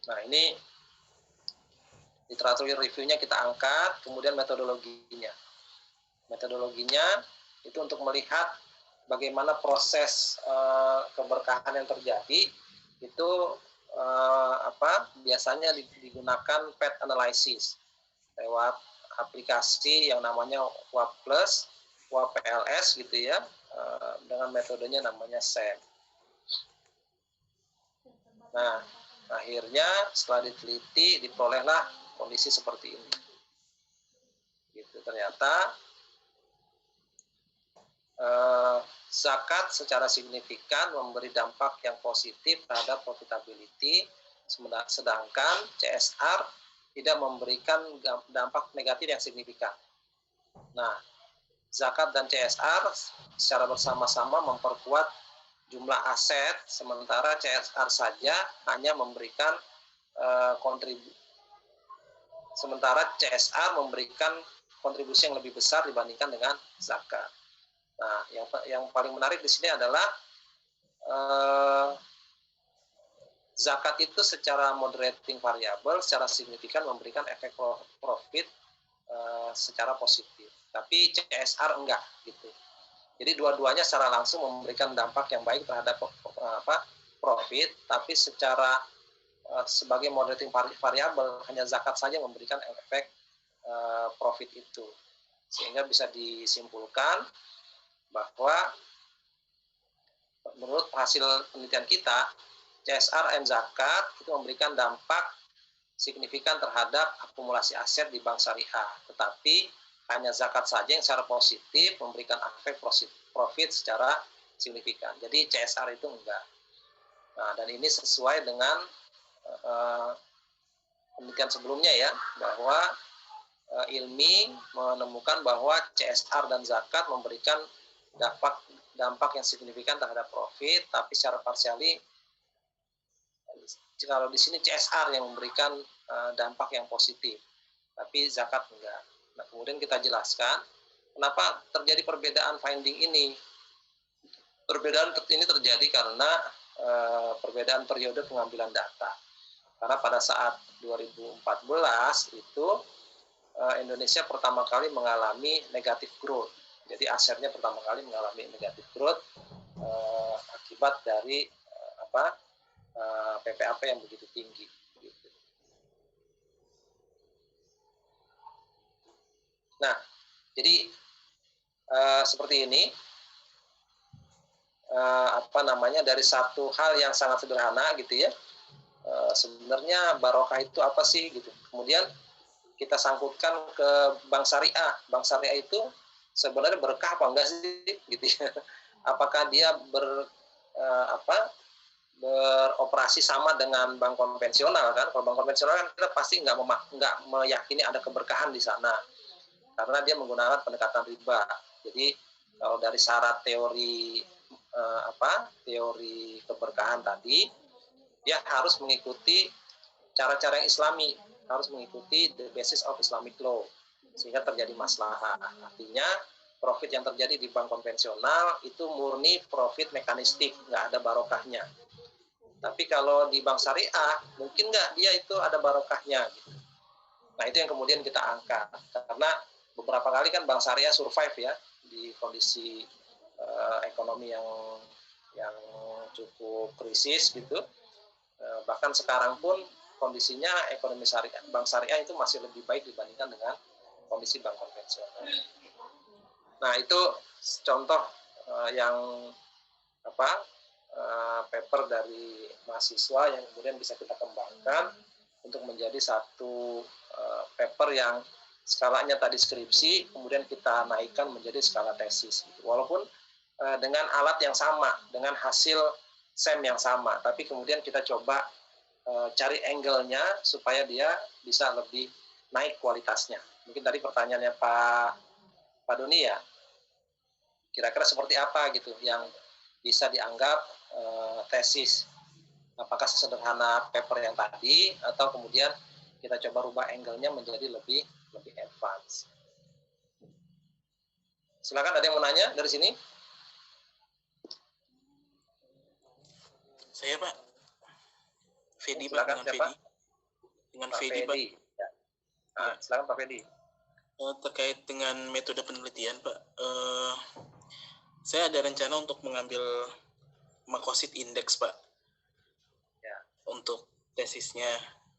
Nah, ini literatur reviewnya kita angkat, kemudian metodologinya. Metodologinya itu untuk melihat bagaimana proses keberkahan yang terjadi itu biasanya digunakan path analysis lewat aplikasi yang namanya WAP Plus, WAP PLS gitu ya, dengan metodenya namanya SEM. Nah, akhirnya setelah diteliti diperolehlah kondisi seperti ini. Gitu, ternyata zakat secara signifikan memberi dampak yang positif terhadap profitability, sedangkan CSR tidak memberikan dampak negatif yang signifikan. Nah, zakat dan CSR secara bersama-sama memperkuat jumlah aset, sementara CSR saja hanya memberikan kontribusi yang lebih besar dibandingkan dengan zakat. Nah, yang paling menarik di sini adalah zakat itu secara moderating variable, secara signifikan memberikan efek profit secara positif. Tapi CSR enggak gitu. Jadi dua-duanya secara langsung memberikan dampak yang baik terhadap profit, tapi secara sebagai moderating variable hanya zakat saja memberikan efek profit itu. Sehingga bisa disimpulkan bahwa menurut hasil penelitian kita, CSR dan zakat itu memberikan dampak signifikan terhadap akumulasi aset di bank syariah, tetapi hanya zakat saja yang secara positif memberikan efek profit secara signifikan. Jadi CSR itu enggak. Nah, dan ini sesuai dengan penelitian sebelumnya ya, bahwa ilmi menemukan bahwa CSR dan zakat memberikan dampak yang signifikan terhadap profit, tapi secara parsiali kalau di sini CSR yang memberikan dampak yang positif, tapi zakat enggak. Nah, kemudian kita jelaskan kenapa terjadi perbedaan finding ini. Perbedaan ini terjadi karena perbedaan periode pengambilan data. Karena pada saat 2014 itu Indonesia pertama kali mengalami negatif growth. Jadi asetnya pertama kali mengalami negatif growth akibat dari PPAP yang begitu tinggi. Gitu. Nah, jadi seperti ini, dari satu hal yang sangat sederhana gitu ya. Sebenarnya barokah itu apa sih gitu. Kemudian kita sangkutkan ke bank syariah. Bank syariah itu sebenarnya berkah apa enggak sih gitu ya. Apakah dia beroperasi sama dengan bank konvensional kan? Kalau bank konvensional kan kita pasti nggak meyakini ada keberkahan di sana karena dia menggunakan pendekatan riba. Jadi kalau dari syarat teori teori keberkahan tadi, dia harus mengikuti cara-cara yang Islami, harus mengikuti the basis of Islamic law sehingga terjadi maslahah. Artinya profit yang terjadi di bank konvensional itu murni profit mekanistik, nggak ada barokahnya. Tapi kalau di bank syariah, mungkin nggak dia itu ada barokahnya. Gitu. Nah, itu yang kemudian kita angkat. Karena beberapa kali kan bank syariah survive ya, di kondisi ekonomi yang cukup krisis gitu. Bahkan sekarang pun kondisinya ekonomi bank syariah itu masih lebih baik dibandingkan dengan kondisi bank konvensional. Nah, itu contoh yang paper dari mahasiswa yang kemudian bisa kita kembangkan untuk menjadi satu paper yang skalanya tadi skripsi, kemudian kita naikkan menjadi skala tesis. Walaupun dengan alat yang sama, dengan hasil SEM yang sama, tapi kemudian kita coba cari angle-nya supaya dia bisa lebih naik kualitasnya. Mungkin tadi pertanyaannya Pak Doni ya, kira-kira seperti apa gitu yang bisa dianggap tesis. Apakah sesederhana paper yang tadi atau kemudian kita coba rubah angle-nya menjadi lebih advance. Silakan, ada yang mau nanya dari sini? Saya Pak. Fedi Pak, Silakan, dengan Fedi. Dengan Pak Fedi Pak. Ya. Nah, silakan Pak Fedi. Terkait dengan metode penelitian Pak, saya ada rencana untuk mengambil Makosid Index Pak, ya, untuk tesisnya.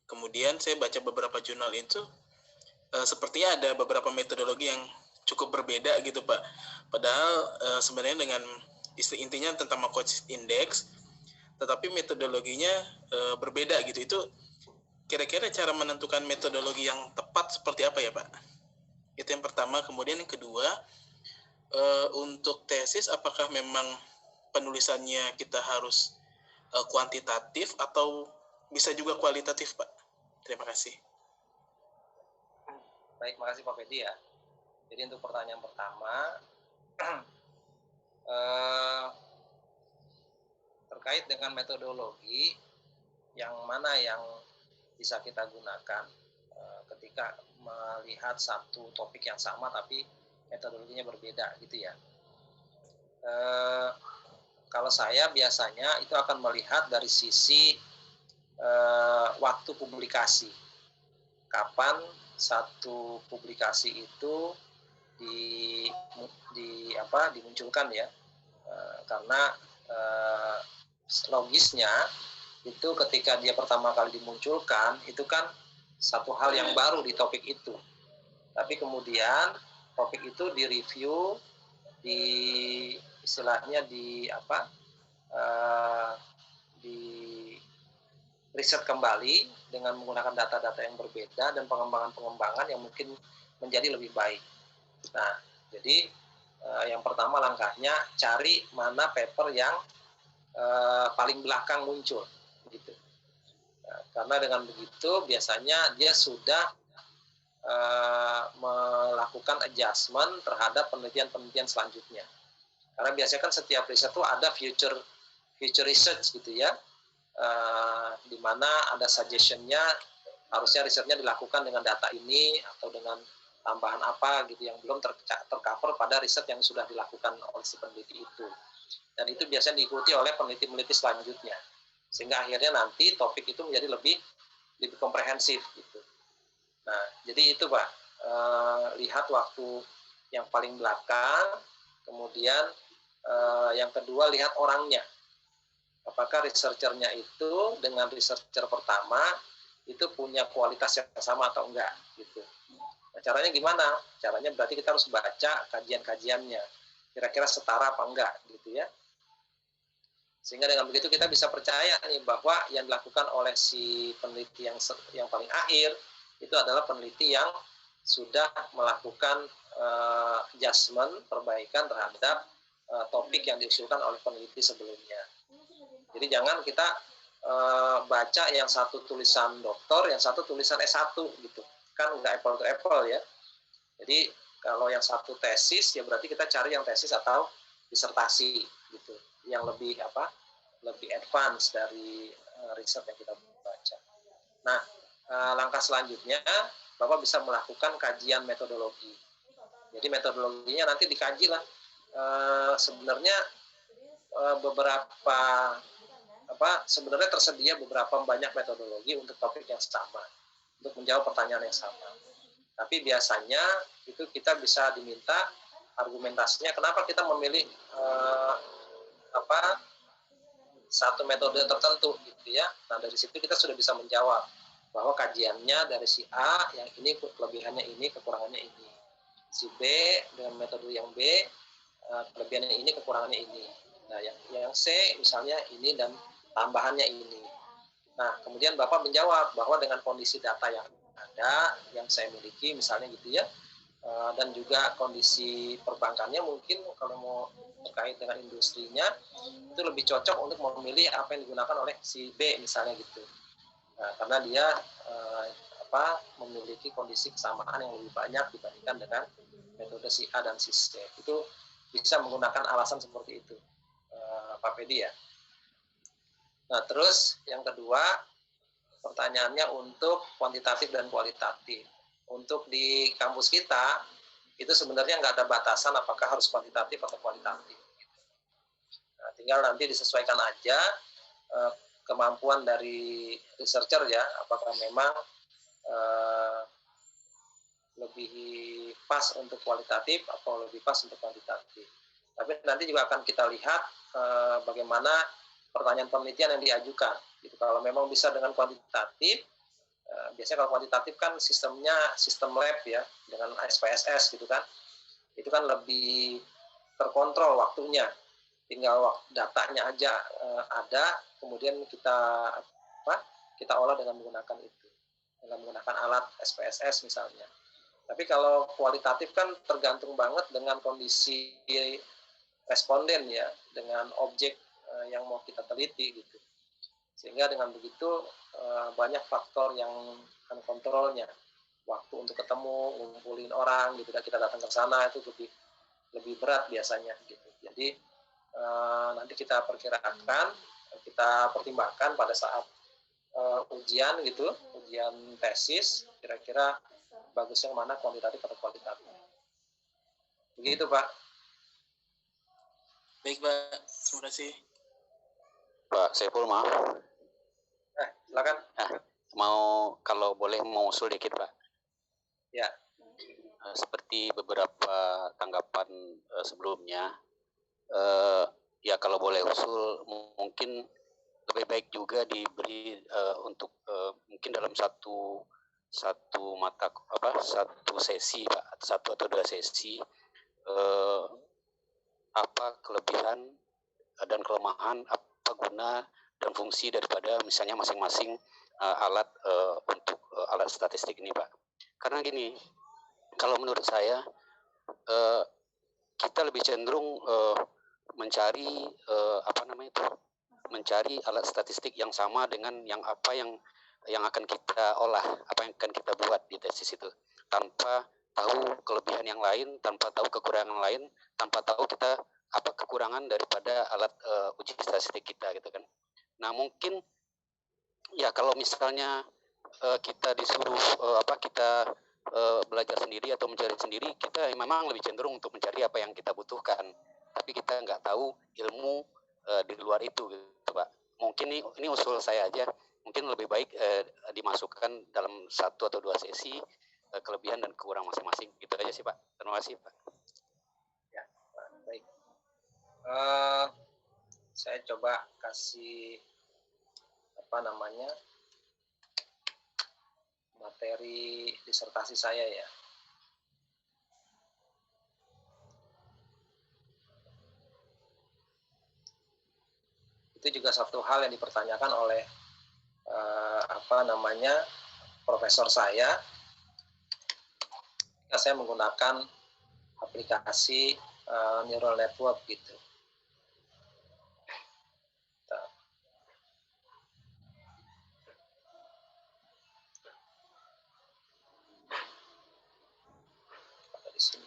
Kemudian saya baca beberapa jurnal itu, sepertinya ada beberapa metodologi yang cukup berbeda gitu Pak. Padahal sebenarnya dengan intinya tentang Makosid Index, tetapi metodologinya berbeda gitu. Itu kira-kira cara menentukan metodologi yang tepat seperti apa ya Pak? Itu yang pertama. Kemudian yang kedua, untuk tesis apakah memang penulisannya kita harus kuantitatif atau bisa juga kualitatif Pak? Terima kasih. Baik, makasih Pak Fedi ya. Jadi untuk pertanyaan pertama, terkait dengan metodologi yang mana yang bisa kita gunakan ketika melihat satu topik yang sama tapi metodologinya berbeda gitu ya. Kalau saya biasanya itu akan melihat dari sisi waktu publikasi. Kapan satu publikasi itu dimunculkan ya, karena logisnya itu ketika dia pertama kali dimunculkan itu kan satu hal yang baru di topik itu, tapi kemudian topik itu direview, istilahnya di riset kembali dengan menggunakan data-data yang berbeda dan pengembangan-pengembangan yang mungkin menjadi lebih baik. Nah, jadi yang pertama langkahnya cari mana paper yang paling belakang muncul, gitu. Nah, karena dengan begitu biasanya dia sudah melakukan adjustment terhadap penelitian-penelitian selanjutnya. Karena biasanya kan setiap riset itu ada future research gitu ya, di mana ada suggestion-nya, harusnya risetnya dilakukan dengan data ini atau dengan tambahan apa gitu yang belum tercover pada riset yang sudah dilakukan oleh si peneliti itu. Dan itu biasanya diikuti oleh peneliti-peneliti selanjutnya. Sehingga akhirnya nanti topik itu menjadi lebih komprehensif gitu. Nah, jadi itu Pak, lihat waktu yang paling belakang, kemudian yang kedua lihat orangnya. Apakah researcher-nya itu dengan researcher pertama itu punya kualitas yang sama atau enggak gitu. Nah, caranya gimana? Caranya berarti kita harus baca kajian-kajiannya. Kira-kira setara apa enggak gitu ya. Sehingga dengan begitu kita bisa percaya nih bahwa yang dilakukan oleh si peneliti yang paling akhir itu adalah peneliti yang sudah melakukan adjustment, perbaikan terhadap topik yang diusulkan oleh peneliti sebelumnya. Jadi jangan kita baca yang satu tulisan doktor, yang satu tulisan S1 gitu. Kan nggak apple to apple ya. Jadi kalau yang satu tesis ya berarti kita cari yang tesis atau disertasi gitu. Yang lebih lebih advance dari riset yang kita baca. Nah, langkah selanjutnya Bapak bisa melakukan kajian metodologi. Jadi metodologinya nanti dikaji lah. Sebenarnya sebenarnya tersedia beberapa banyak metodologi untuk topik yang sama, untuk menjawab pertanyaan yang sama. Tapi biasanya itu kita bisa diminta argumentasinya kenapa kita memilih satu metode tertentu gitu ya. Nah, dari situ kita sudah bisa menjawab bahwa kajiannya dari si A yang ini kelebihannya ini, kekurangannya ini. si B dengan metode yang B, kelebihannya ini, kekurangannya ini. Nah, yang C misalnya ini dan tambahannya ini. Nah, kemudian Bapak menjawab bahwa dengan kondisi data yang ada, yang saya miliki misalnya gitu ya, dan juga kondisi perbankannya mungkin kalau mau terkait dengan industrinya, itu lebih cocok untuk memilih apa yang digunakan oleh si B misalnya gitu. Nah, karena dia memiliki kondisi kesamaan yang lebih banyak dibandingkan dengan metode si A dan si C. Itu bisa menggunakan alasan seperti itu, Pak Pedi ya. Nah, terus yang kedua, pertanyaannya untuk kuantitatif dan kualitatif. Untuk di kampus kita, itu sebenarnya nggak ada batasan apakah harus kuantitatif atau kualitatif. Nah, tinggal nanti disesuaikan aja kemampuan dari researcher ya, apakah memang lebih pas untuk kualitatif atau lebih pas untuk kuantitatif. Tapi nanti juga akan kita lihat bagaimana pertanyaan penelitian yang diajukan. Gitu. Kalau memang bisa dengan kuantitatif, biasanya kalau kuantitatif kan sistemnya sistem lab ya, dengan SPSS gitu kan, itu kan lebih terkontrol waktunya, tinggal datanya aja ada, kemudian kita olah dengan menggunakan itu, dengan menggunakan alat SPSS misalnya. Tapi kalau kualitatif kan tergantung banget dengan kondisi responden ya, dengan objek yang mau kita teliti gitu. Sehingga dengan begitu banyak faktor yang uncontrolnya. Waktu untuk ketemu, ngumpulin orang gitu, kita datang ke sana itu lebih berat biasanya gitu. Jadi nanti kita perkirakan, kita pertimbangkan pada saat ujian gitu, ujian tesis, kira-kira bagus yang mana, kuantitatif atau kualitatif. Begitu Pak. Baik Pak, terima kasih. Pak Saiful, maaf. Silakan. Kalau boleh mau usul dikit Pak. Ya. Seperti beberapa tanggapan sebelumnya, ya kalau boleh usul mungkin lebih baik juga diberi untuk mungkin dalam satu sesi Pak, satu atau dua sesi, apa kelebihan dan kelemahan, apa guna dan fungsi daripada misalnya masing-masing alat untuk alat statistik ini Pak. Karena gini, kalau menurut saya kita lebih cenderung mencari mencari alat statistik yang sama dengan yang akan kita olah, apa yang akan kita buat di tesis itu, tanpa tahu kelebihan yang lain, tanpa tahu kekurangan lain, tanpa tahu kita apa kekurangan daripada alat uji statistik kita gitu kan. Nah mungkin ya kalau misalnya kita disuruh kita belajar sendiri atau mencari sendiri, kita memang lebih cenderung untuk mencari apa yang kita butuhkan, tapi kita nggak tahu ilmu di luar itu gitu Pak. Mungkin ini usul saya aja, mungkin lebih baik dimasukkan dalam satu atau dua sesi kelebihan dan kekurangan masing-masing, gitu aja sih Pak. Terima kasih Pak. Ya, baik. Saya coba kasih materi disertasi saya ya. Itu juga satu hal yang dipertanyakan oleh profesor saya. Saya menggunakan aplikasi neural network gitu. Di sini.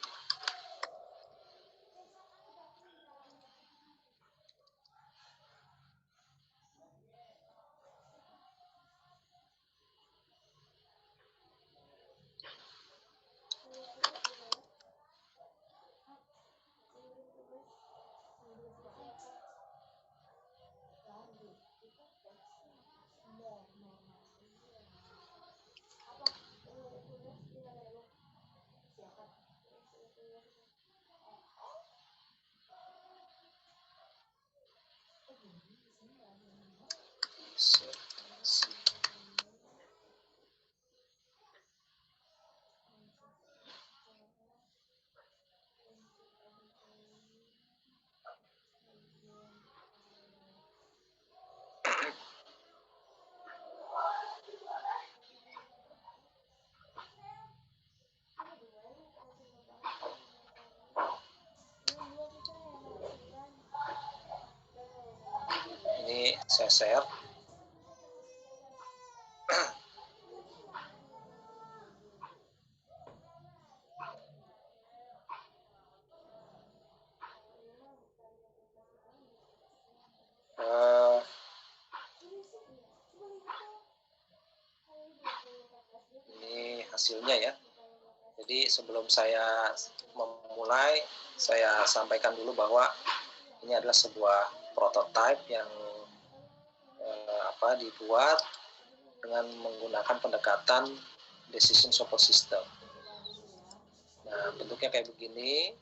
saya share. Ini hasilnya ya. Jadi sebelum saya memulai, saya sampaikan dulu bahwa ini adalah sebuah prototipe yang dibuat dengan menggunakan pendekatan decision support system. Nah, bentuknya kayak begini.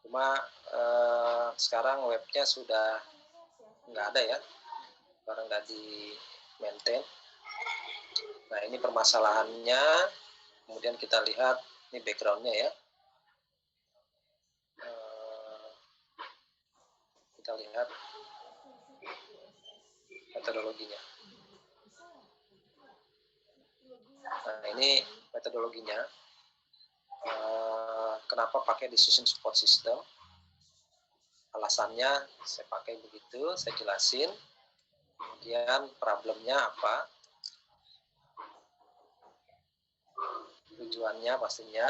Cuma sekarang webnya sudah nggak ada ya, karena nggak di maintain. Nah, ini permasalahannya. Kemudian kita lihat ini backgroundnya ya. Kita lihat metodologinya. Nah, ini metodologinya. Kenapa pakai decision support system? Alasannya saya pakai begitu, saya jelasin. Kemudian problemnya apa? Tujuannya pastinya,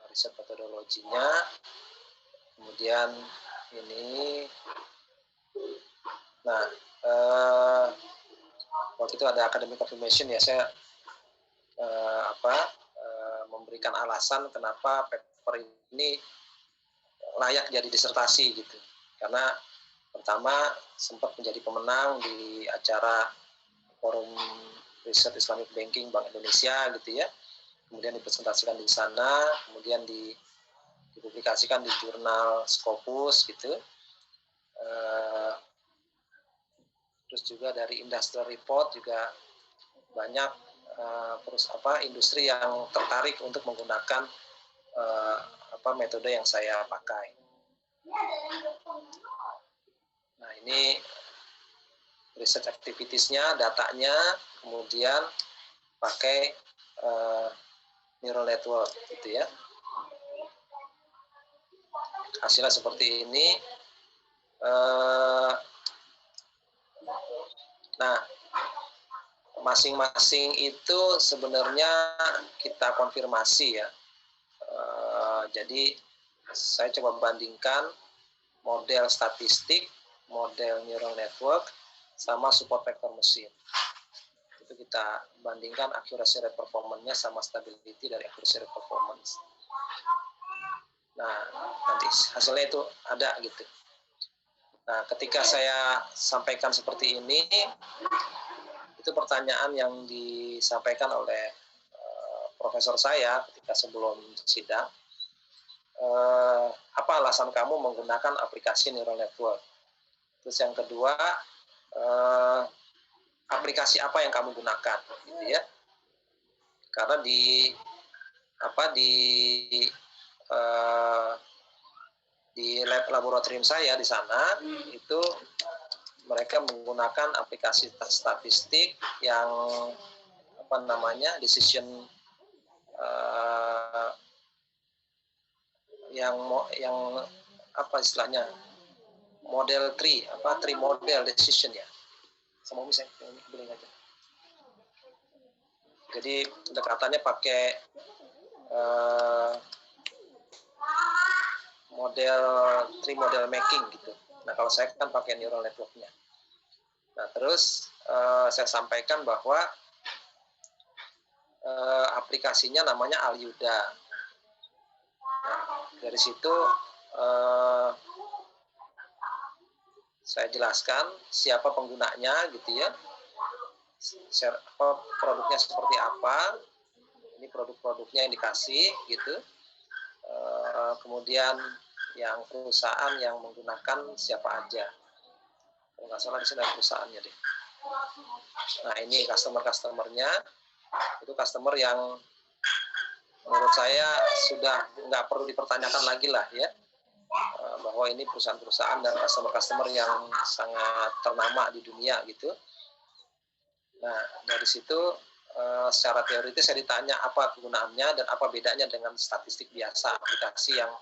riset metodologinya. Kemudian ini, nah waktu itu ada academic confirmation ya, saya memberikan alasan kenapa paper ini layak jadi disertasi gitu. Karena pertama sempat menjadi pemenang di acara Forum Riset Islamic Banking Bank Indonesia gitu ya. Kemudian dipresentasikan di sana, kemudian dipublikasikan di jurnal Scopus gitu. Terus juga dari industrial report juga banyak industri yang tertarik untuk menggunakan metode yang saya pakai. Nah, ini research activities-nya, datanya, kemudian pakai neural network gitu ya. Hasilnya seperti ini. Nah, masing-masing itu sebenarnya kita konfirmasi ya. Jadi saya coba bandingkan model statistik, model neural network, sama support vector mesin. Itu kita bandingkan accuracy rate performance-nya sama stability dari accuracy rate performance. Nah, nanti hasilnya itu ada gitu. Nah, ketika saya sampaikan seperti ini, itu pertanyaan yang disampaikan oleh profesor saya ketika sebelum sidang. Apa alasan kamu menggunakan aplikasi neural network? Terus yang kedua, aplikasi apa yang kamu gunakan, gitu ya? Karena di lab laboratorium saya di sana itu mereka menggunakan aplikasi statistik yang decision yang apa istilahnya, model tree model decision ya. Sama bisa boleh aja. Jadi pendekatannya pakai model tree model making gitu. Nah, kalau saya kan pakai neural network-nya. Nah, terus saya sampaikan bahwa aplikasinya namanya Alyuda. Nah, dari situ saya jelaskan siapa penggunanya gitu ya, produknya seperti apa, ini produk-produknya yang dikasih gitu, kemudian yang perusahaan yang menggunakan siapa aja, kalau nggak salah di sini ada perusahaannya deh. Nah, ini customer-customernya, itu customer yang menurut saya sudah nggak perlu dipertanyakan lagi lah ya, bahwa ini perusahaan-perusahaan dan customer-customer yang sangat ternama di dunia gitu. Nah, dari situ secara teoritis saya ditanya apa kegunaannya dan apa bedanya dengan statistik biasa, aplikasi yang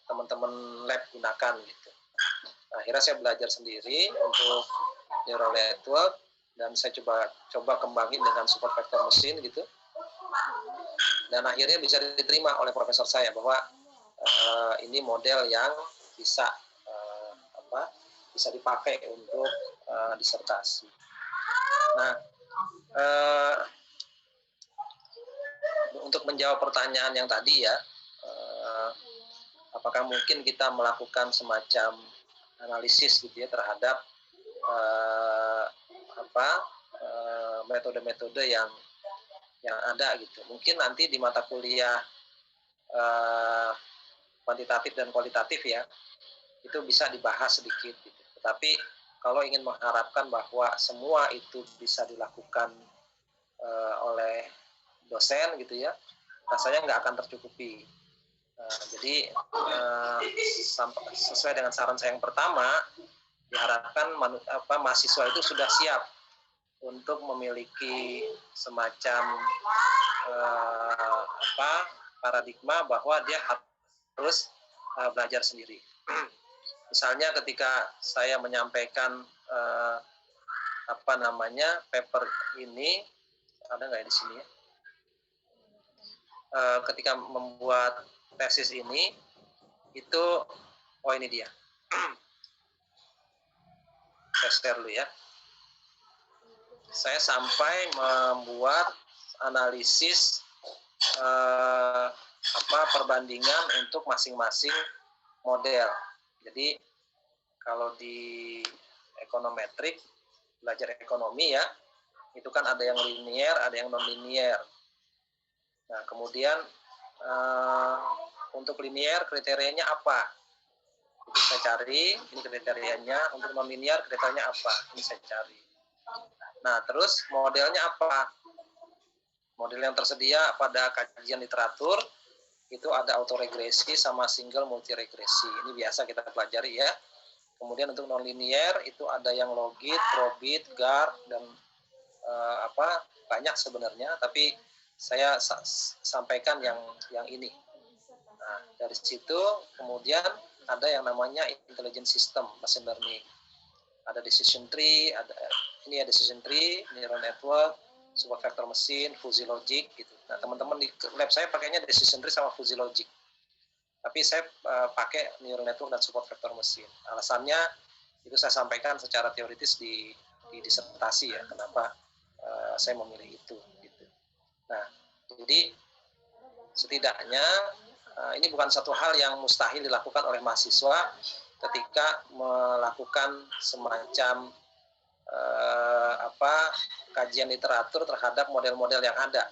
teman-teman lab gunakan gitu. Akhirnya saya belajar sendiri untuk neural network dan saya coba kembangin dengan support vector mesin gitu. Dan akhirnya bisa diterima oleh profesor saya bahwa ini model yang bisa bisa dipakai untuk disertasi. Nah, untuk menjawab pertanyaan yang tadi ya, apakah mungkin kita melakukan semacam analisis gitu ya terhadap metode-metode yang ada gitu. Mungkin nanti di mata kuliah kuantitatif dan kualitatif ya, itu bisa dibahas sedikit gitu. Tetapi kalau ingin mengharapkan bahwa semua itu bisa dilakukan oleh dosen gitu ya, rasanya nggak akan tercukupi. Jadi sesuai dengan saran saya yang pertama, diharapkan mahasiswa itu sudah siap untuk memiliki semacam paradigma bahwa dia harus belajar sendiri. Misalnya ketika saya menyampaikan paper ini, ada nggak di sini ya? Ketika membuat tesis ini, itu, ini dia. Saya share dulu ya. Saya sampai membuat analisis perbandingan untuk masing-masing model. Jadi kalau di ekonometrik, belajar ekonomi ya, itu kan ada yang linier, ada yang non-linier. Nah, kemudian untuk linier kriterianya apa? Itu saya cari, ini kriterianya. Untuk non-linier kriterianya apa? Ini saya cari. Nah, terus modelnya apa? Model yang tersedia pada kajian literatur, itu ada autoregresi sama single multiregresi. Ini biasa kita pelajari ya. Kemudian untuk non-linier itu ada yang logit, probit, GAR, dan banyak sebenarnya, tapi saya sampaikan yang ini. Nah, dari situ kemudian ada yang namanya intelligent system, machine learning. Ada decision tree, ini ada decision tree, neural network, support vector mesin, fuzzy logic gitu. Nah, teman-teman di lab saya pakainya decision tree sama fuzzy logic. Tapi saya pakai neural network dan support vector mesin. Alasannya itu saya sampaikan secara teoritis di disertasi ya, kenapa saya memilih itu gitu. Nah, jadi setidaknya ini bukan satu hal yang mustahil dilakukan oleh mahasiswa ketika melakukan semacam kajian literatur terhadap model-model yang ada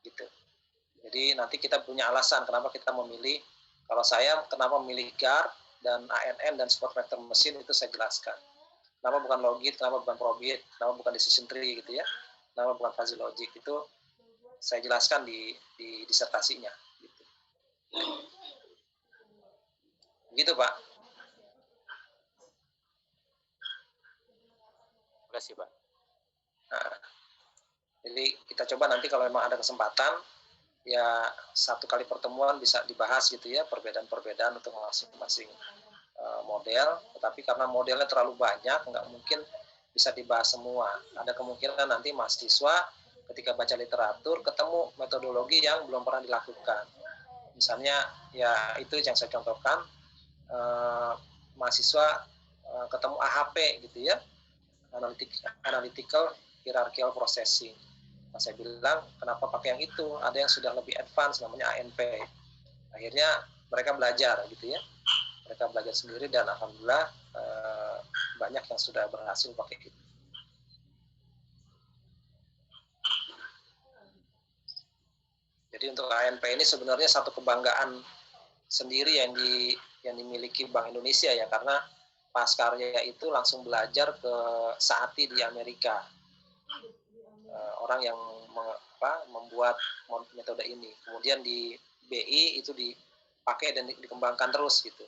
gitu. Jadi nanti kita punya alasan kenapa kita memilih. Kalau saya kenapa memilih GAR dan ANN dan support vector mesin, itu saya jelaskan. Kenapa bukan logit, kenapa bukan probit, kenapa bukan decision tree gitu ya, kenapa bukan fuzzy logic, itu saya jelaskan di disertasinya gitu. Begitu Pak. Terima kasih Pak. Nah, jadi kita coba nanti kalau memang ada kesempatan ya satu kali pertemuan bisa dibahas gitu ya, perbedaan-perbedaan untuk masing-masing model. Tetapi karena modelnya terlalu banyak, nggak mungkin bisa dibahas semua. Ada kemungkinan nanti mahasiswa ketika baca literatur ketemu metodologi yang belum pernah dilakukan. Misalnya ya itu yang saya contohkan, mahasiswa ketemu AHP gitu ya, analytical hierarchical processing. Nah, saya bilang kenapa pakai yang itu, ada yang sudah lebih advance namanya ANP. Akhirnya mereka belajar gitu ya, mereka belajar sendiri dan alhamdulillah banyak yang sudah berhasil pakai itu. Jadi untuk ANP ini sebenarnya satu kebanggaan sendiri yang dimiliki Bank Indonesia ya, karena paskarya itu langsung belajar ke Saati di Amerika. Orang yang membuat metode ini. Kemudian di BI itu dipakai dan dikembangkan terus gitu.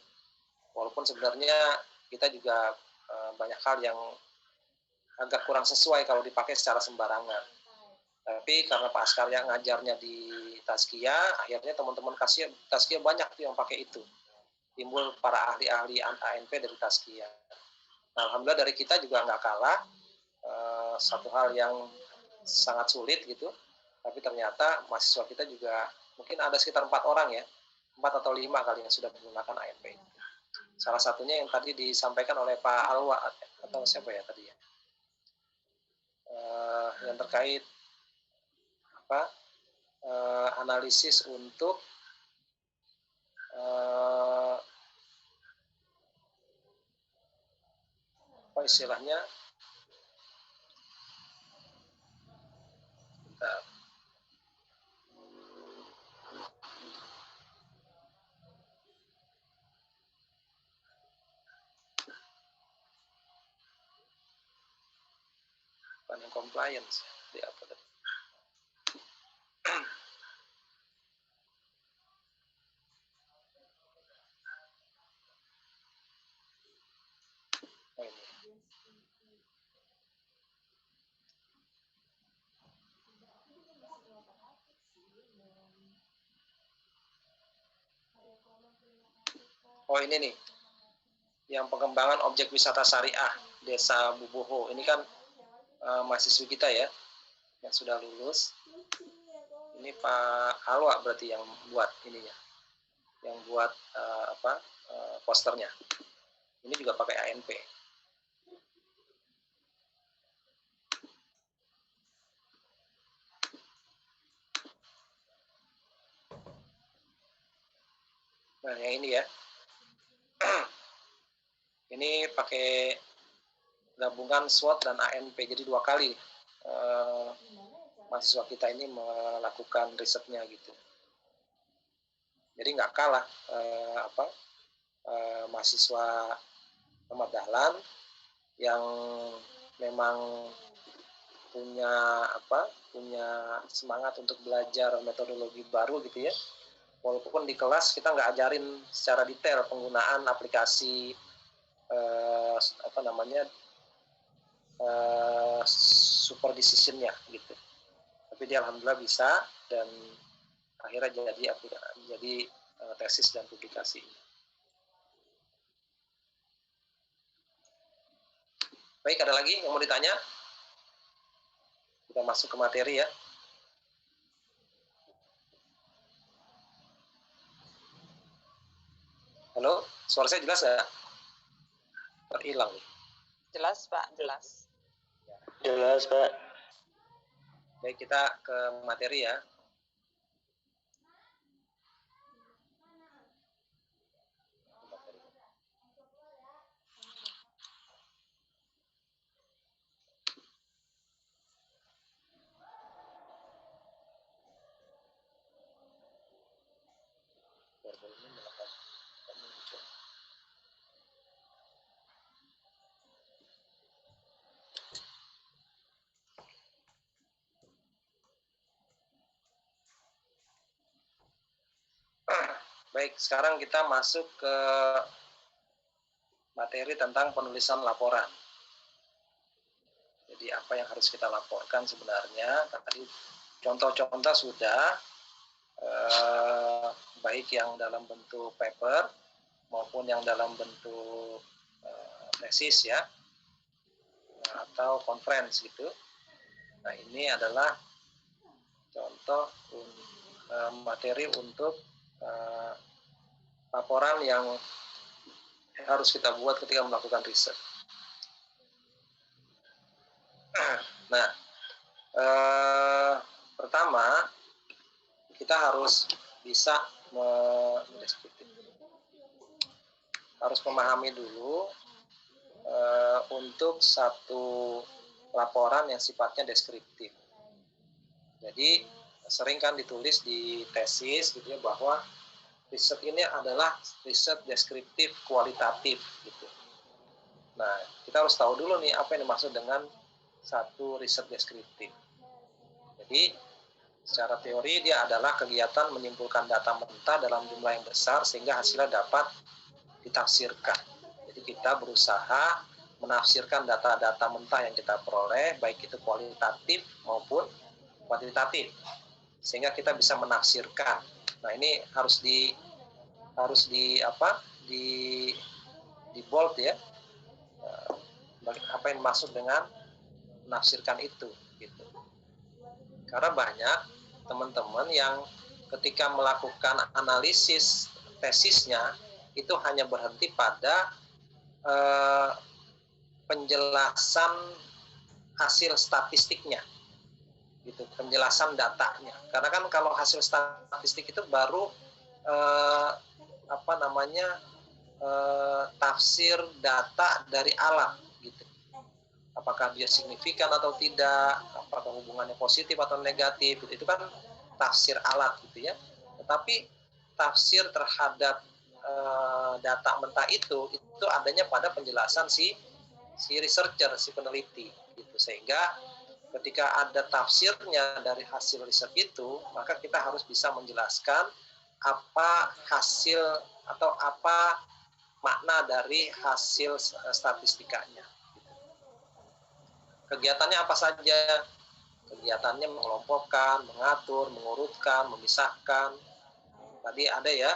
Walaupun sebenarnya kita juga banyak hal yang agak kurang sesuai kalau dipakai secara sembarangan. Tapi karena Pak Askarya ngajarnya di Tazkiyah, akhirnya teman-teman Tazkiyah banyak tuh yang pakai itu. timbul para ahli-ahli ANP dari Tazkiyah. Nah, alhamdulillah dari kita juga nggak kalah, satu hal yang sangat sulit gitu, tapi ternyata mahasiswa kita juga mungkin ada sekitar 4 orang ya, 4 atau 5 kali yang sudah menggunakan ANP. Salah satunya yang tadi disampaikan oleh Pak Alwa atau siapa ya tadi ya, yang terkait analisis untuk apa istilahnya, bukan compliance di apa tadi? Oh, ini. Oh ini nih, yang pengembangan objek wisata syariah Desa Buboho. Ini kan mahasiswi kita ya, yang sudah lulus. Ini Pak Alwa berarti yang buat ininya, yang buat posternya. Ini juga pakai ANP. Nah yang ini ya, ini pakai gabungan SWOT dan ANP, jadi 2 kali mahasiswa kita ini melakukan risetnya gitu. Jadi nggak kalah mahasiswa Ahmad Dahlan yang memang punya semangat untuk belajar metodologi baru gitu ya. Walaupun di kelas kita nggak ajarin secara detail penggunaan aplikasi super decision-nya gitu. Tapi dia alhamdulillah bisa, dan akhirnya jadi tesis dan publikasi. Baik, ada lagi yang mau ditanya? Kita masuk ke materi ya. Halo, suara saya jelas nggak? Terhilang. Jelas Pak, jelas. Jelas Pak. Baik, kita ke materi ya. Baik, sekarang kita masuk ke materi tentang penulisan laporan. Jadi apa yang harus kita laporkan sebenarnya? Tadi contoh-contoh sudah, baik yang dalam bentuk paper maupun yang dalam bentuk tesis ya, atau conference gitu. Nah ini adalah contoh materi untuk laporan yang harus kita buat ketika melakukan riset. Nah, pertama kita harus bisa memahami dulu untuk satu laporan yang sifatnya deskriptif. Jadi sering kan ditulis di tesis gitu ya, bahwa riset ini adalah riset deskriptif kualitatif gitu. Nah, kita harus tahu dulu nih apa yang dimaksud dengan satu riset deskriptif. Jadi secara teori dia adalah kegiatan menyimpulkan data mentah dalam jumlah yang besar sehingga hasilnya dapat ditafsirkan. Jadi kita berusaha menafsirkan data-data mentah yang kita peroleh, baik itu kualitatif maupun kuantitatif, sehingga kita bisa menafsirkan. Nah ini harus di bold ya, apa yang dimaksud dengan menafsirkan itu gitu. Karena banyak teman-teman yang ketika melakukan analisis tesisnya itu hanya berhenti pada penjelasan hasil statistiknya gitu, penjelasan datanya. Karena kan kalau hasil statistik itu baru tafsir data dari alat gitu. Apakah dia signifikan atau tidak, apakah hubungannya positif atau negatif, itu kan tafsir alat gitu ya. Tetapi tafsir terhadap data mentah itu adanya pada penjelasan si researcher, si peneliti gitu. Sehingga ketika ada tafsirnya dari hasil riset itu, maka kita harus bisa menjelaskan apa hasil atau apa makna dari hasil statistikanya. Kegiatannya apa saja? Kegiatannya mengelompokkan, mengatur, mengurutkan, memisahkan. Tadi ada ya,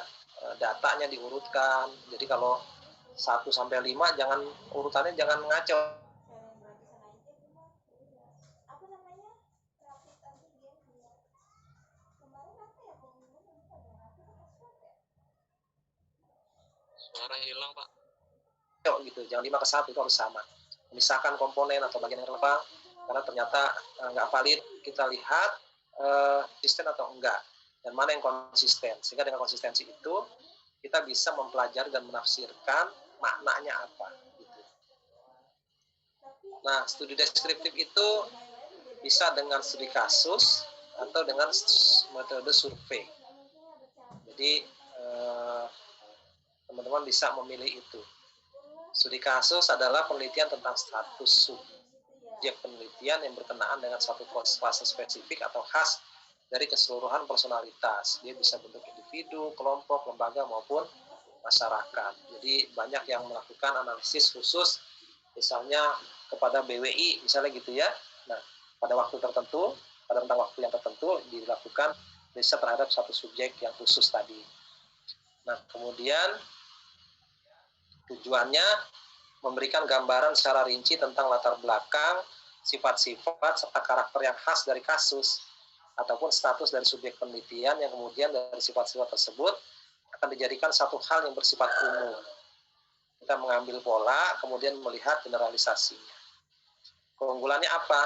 datanya diurutkan. Jadi kalau 1 sampai 5 jangan urutannya jangan ngaco. Suara hilang, Pak. Gitu, jangan 5 ke 1, itu harus sama. Memisahkan komponen atau bagian yang relevan, karena ternyata nggak valid, kita lihat konsisten atau enggak, dan mana yang konsisten. Sehingga dengan konsistensi itu, kita bisa mempelajari dan menafsirkan maknanya apa. Gitu. Nah, studi deskriptif itu bisa dengan studi kasus atau dengan metode survei. Jadi, teman-teman bisa memilih itu. Studi kasus adalah penelitian tentang status subjek penelitian yang berkenaan dengan suatu fase spesifik atau khas dari keseluruhan personalitas. Dia bisa bentuk individu, kelompok, lembaga, maupun masyarakat. Jadi banyak yang melakukan analisis khusus, misalnya kepada BWI, misalnya gitu ya. Nah, pada waktu tertentu, pada rentang waktu yang tertentu, dilakukan riset terhadap satu subjek yang khusus tadi. Nah, kemudian tujuannya memberikan gambaran secara rinci tentang latar belakang, sifat-sifat, serta karakter yang khas dari kasus, ataupun status dari subjek penelitian yang kemudian dari sifat-sifat tersebut akan dijadikan satu hal yang bersifat umum. Kita mengambil pola, kemudian melihat generalisasinya. Keunggulannya apa?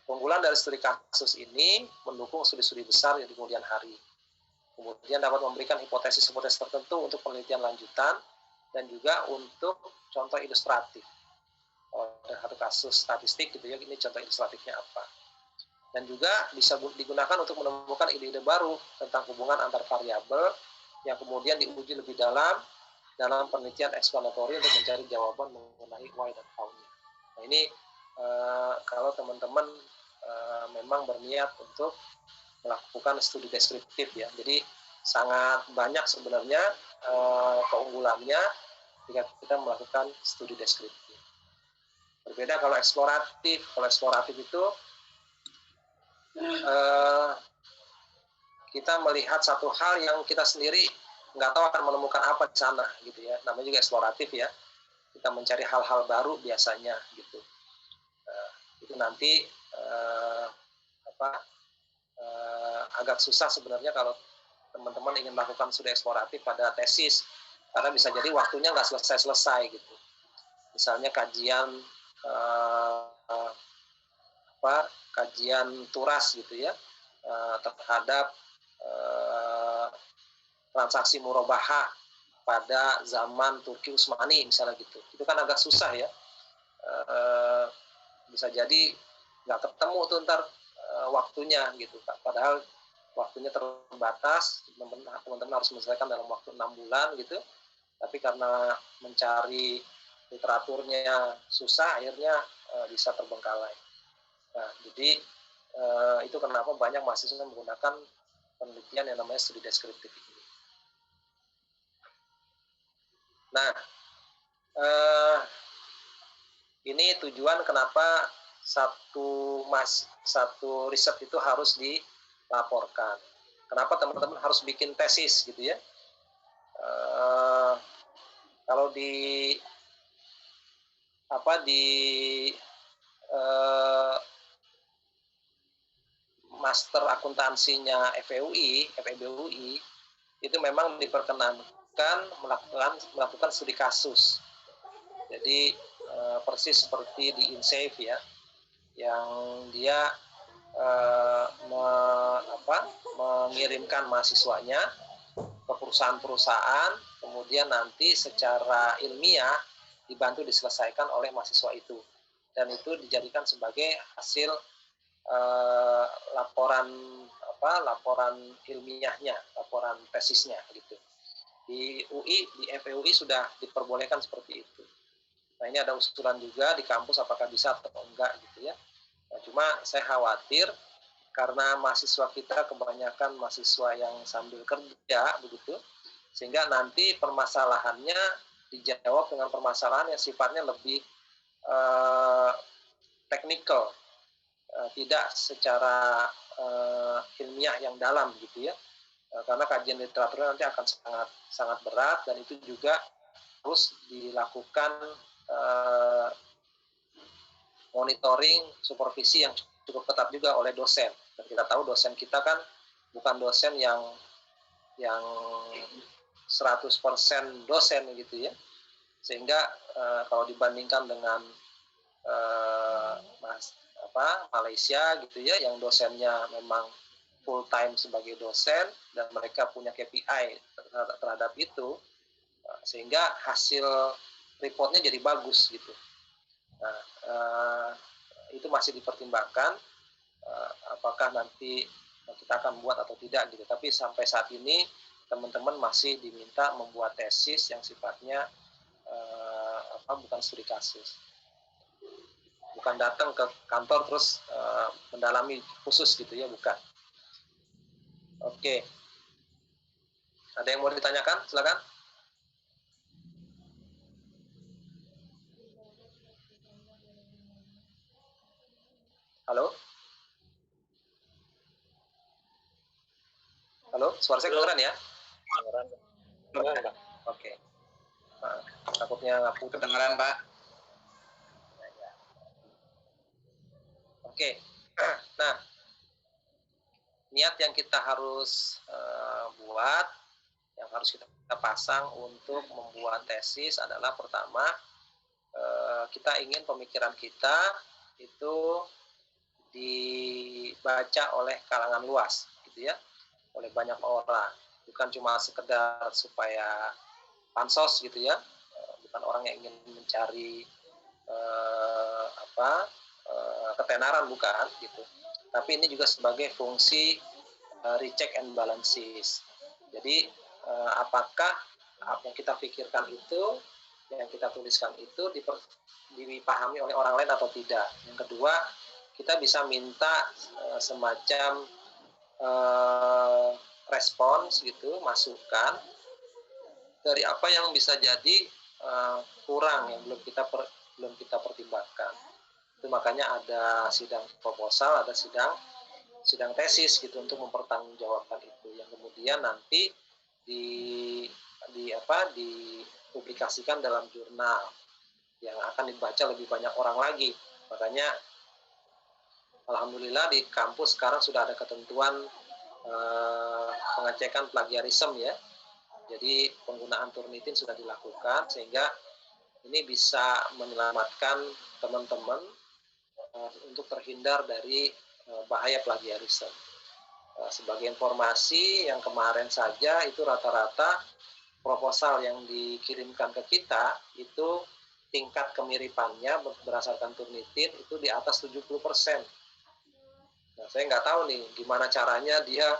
Keunggulan dari studi kasus ini mendukung studi-studi besar di kemudian hari. Kemudian dapat memberikan hipotesis-hipotesis tertentu untuk penelitian lanjutan, dan juga untuk contoh ilustratif. Ada satu kasus statistik gitu ya, ini contoh ilustratifnya apa. Dan juga bisa digunakan untuk menemukan ide-ide baru tentang hubungan antar variabel yang kemudian diuji lebih dalam penelitian eksplanatori untuk mencari jawaban mengenai why dan how-nya. Nah, ini kalau teman-teman memang berniat untuk melakukan studi deskriptif ya. Jadi sangat banyak sebenarnya keunggulannya jika kita melakukan studi deskriptif. Berbeda kalau eksploratif. Kalau eksploratif itu kita melihat satu hal yang kita sendiri nggak tahu akan menemukan apa di sana gitu ya. Namanya juga eksploratif ya. Kita mencari hal-hal baru biasanya gitu. Itu nanti agak susah sebenarnya kalau teman-teman ingin melakukan studi eksploratif pada tesis, karena bisa jadi waktunya nggak selesai-selesai gitu. Misalnya kajian kajian turas gitu ya, terhadap transaksi murabahah pada zaman Turki Utsmani misalnya gitu. Itu kan agak susah ya. Bisa jadi nggak ketemu tuh ntar waktunya gitu. Padahal waktunya terbatas, teman-teman harus menyelesaikan dalam waktu 6 bulan gitu. Tapi karena mencari literaturnya susah, akhirnya bisa terbengkalai. Nah, jadi itu kenapa banyak mahasiswa menggunakan penelitian yang namanya studi deskriptif ini. Nah, ini tujuan kenapa satu riset itu harus dilaporkan. Kenapa teman-teman harus bikin tesis gitu ya? Kalau di master akuntansinya FEBUI itu memang diperkenankan melakukan studi kasus. Jadi persis seperti di InSafe ya, yang dia mengirimkan mahasiswanya ke perusahaan-perusahaan, kemudian nanti secara ilmiah dibantu diselesaikan oleh mahasiswa itu, dan itu dijadikan sebagai hasil laporan ilmiahnya, laporan tesisnya gitu. Di FEUI sudah diperbolehkan seperti itu. Nah, ini ada usulan juga di kampus apakah bisa atau enggak gitu ya. Nah, cuma saya khawatir karena mahasiswa kita kebanyakan mahasiswa yang sambil kerja begitu, sehingga nanti permasalahannya dijawab dengan permasalahan yang sifatnya lebih teknikal, tidak secara ilmiah yang dalam gitu ya, karena kajian literaturnya nanti akan sangat berat, dan itu juga harus dilakukan monitoring, supervisi yang cukup ketat juga oleh dosen. Dan kita tahu dosen kita kan bukan dosen yang 100% dosen gitu ya, sehingga kalau dibandingkan dengan Malaysia gitu ya, yang dosennya memang full time sebagai dosen dan mereka punya KPI terhadap itu, sehingga hasil reportnya jadi bagus gitu. Nah, itu masih dipertimbangkan apakah nanti kita akan buat atau tidak gitu. Tapi sampai saat ini teman-teman masih diminta membuat tesis yang sifatnya bukan studi kasus. Bukan datang ke kantor terus mendalami khusus gitu ya, bukan. Oke. Ada yang mau ditanyakan? Silakan. Halo? Halo, suara saya kedengeran ya? Kedengeran. Oke. Nah, takutnya nggak putus. Kedengeran, Pak. Oke. Nah, niat yang kita harus buat, yang harus kita pasang untuk membuat tesis adalah pertama, kita ingin pemikiran kita itu dibaca oleh kalangan luas, gitu ya, oleh banyak orang, bukan cuma sekedar supaya pansos gitu ya, bukan orang yang ingin mencari ketenaran, bukan gitu, tapi ini juga sebagai fungsi recheck and balances. Jadi apakah apa yang kita pikirkan itu, yang kita tuliskan itu dipahami oleh orang lain atau tidak. Yang kedua, kita bisa minta semacam respons gitu, masukan dari apa yang bisa jadi kurang, yang belum kita pertimbangkan. Itu makanya ada sidang proposal, ada sidang tesis gitu untuk mempertanggungjawabkan itu, yang kemudian nanti dipublikasikan dalam jurnal yang akan dibaca lebih banyak orang lagi. Makanya alhamdulillah di kampus sekarang sudah ada ketentuan pengecekan plagiarisme ya. Jadi penggunaan Turnitin sudah dilakukan, sehingga ini bisa menyelamatkan teman-teman untuk terhindar dari bahaya plagiarisme. Sebagai informasi, yang kemarin saja itu rata-rata proposal yang dikirimkan ke kita itu tingkat kemiripannya berdasarkan Turnitin itu di atas 70%. Nah, saya nggak tahu nih gimana caranya dia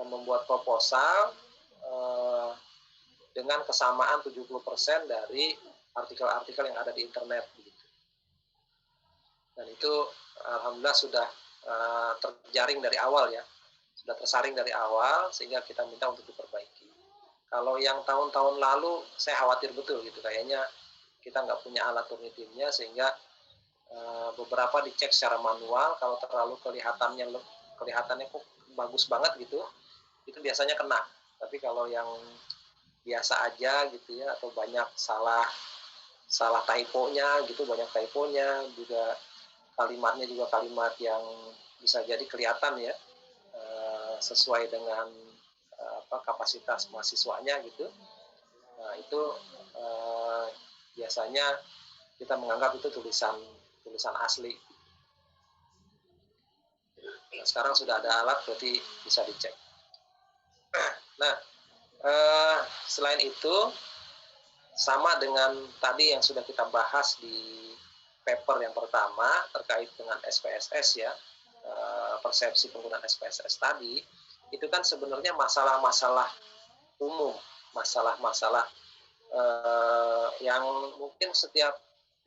membuat proposal dengan kesamaan 70% dari artikel-artikel yang ada di internet begitu. Dan itu alhamdulillah sudah terjaring dari awal ya, sudah tersaring dari awal, sehingga kita minta untuk diperbaiki. Kalau yang tahun-tahun lalu saya khawatir betul gitu, kayaknya kita nggak punya alat Turnitinnya, sehingga beberapa dicek secara manual, kalau terlalu kelihatannya kok bagus banget gitu, itu biasanya kena. Tapi kalau yang biasa aja gitu ya, atau banyak salah typonya gitu, banyak typonya, juga kalimatnya juga kalimat yang bisa jadi kelihatan ya sesuai dengan kapasitas mahasiswanya gitu. Nah itu biasanya kita menganggap itu tulisan asli. Nah, sekarang sudah ada alat, berarti bisa dicek. Nah, selain itu, sama dengan tadi yang sudah kita bahas di paper yang pertama terkait dengan SPSS ya, persepsi penggunaan SPSS tadi, itu kan sebenarnya masalah-masalah umum, masalah-masalah yang mungkin setiap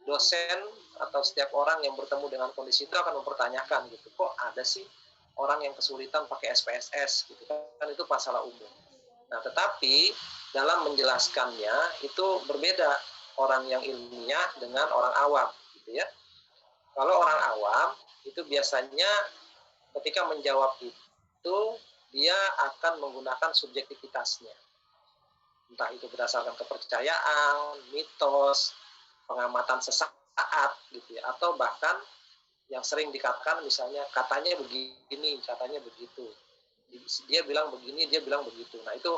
dosen atau setiap orang yang bertemu dengan kondisi itu akan mempertanyakan gitu, kok ada sih orang yang kesulitan pakai SPSS gitu kan, itu masalah umum. Nah, tetapi dalam menjelaskannya itu berbeda orang yang ilmiah dengan orang awam gitu ya. Kalau orang awam itu biasanya ketika menjawab itu dia akan menggunakan subjektivitasnya. Entah itu berdasarkan kepercayaan, mitos, pengamatan sesaat gitu ya, atau bahkan yang sering dikatakan misalnya katanya begini, katanya begitu. Dia bilang begini, dia bilang begitu. Nah itu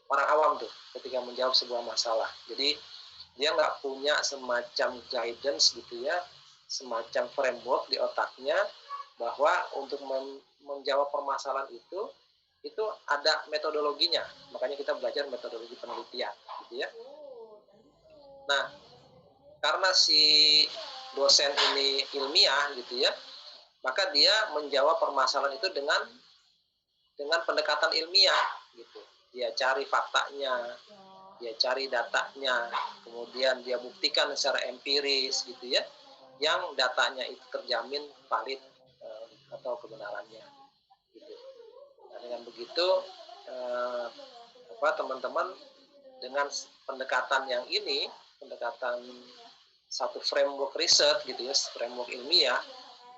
orang awam tuh ketika menjawab sebuah masalah. Jadi dia nggak punya semacam guidance gitu ya, semacam framework di otaknya bahwa untuk menjawab permasalahan itu ada metodologinya. Makanya kita belajar metodologi penelitian gitu ya. Nah, karena si dosen ini ilmiah gitu ya, maka dia menjawab permasalahan itu dengan pendekatan ilmiah gitu. Dia cari faktanya, dia cari datanya, kemudian dia buktikan secara empiris gitu ya, yang datanya itu terjamin valid atau kebenarannya gitu. Nah, dengan begitu teman-teman dengan pendekatan yang ini, pendekatan satu framework riset gitu ya, framework ilmiah,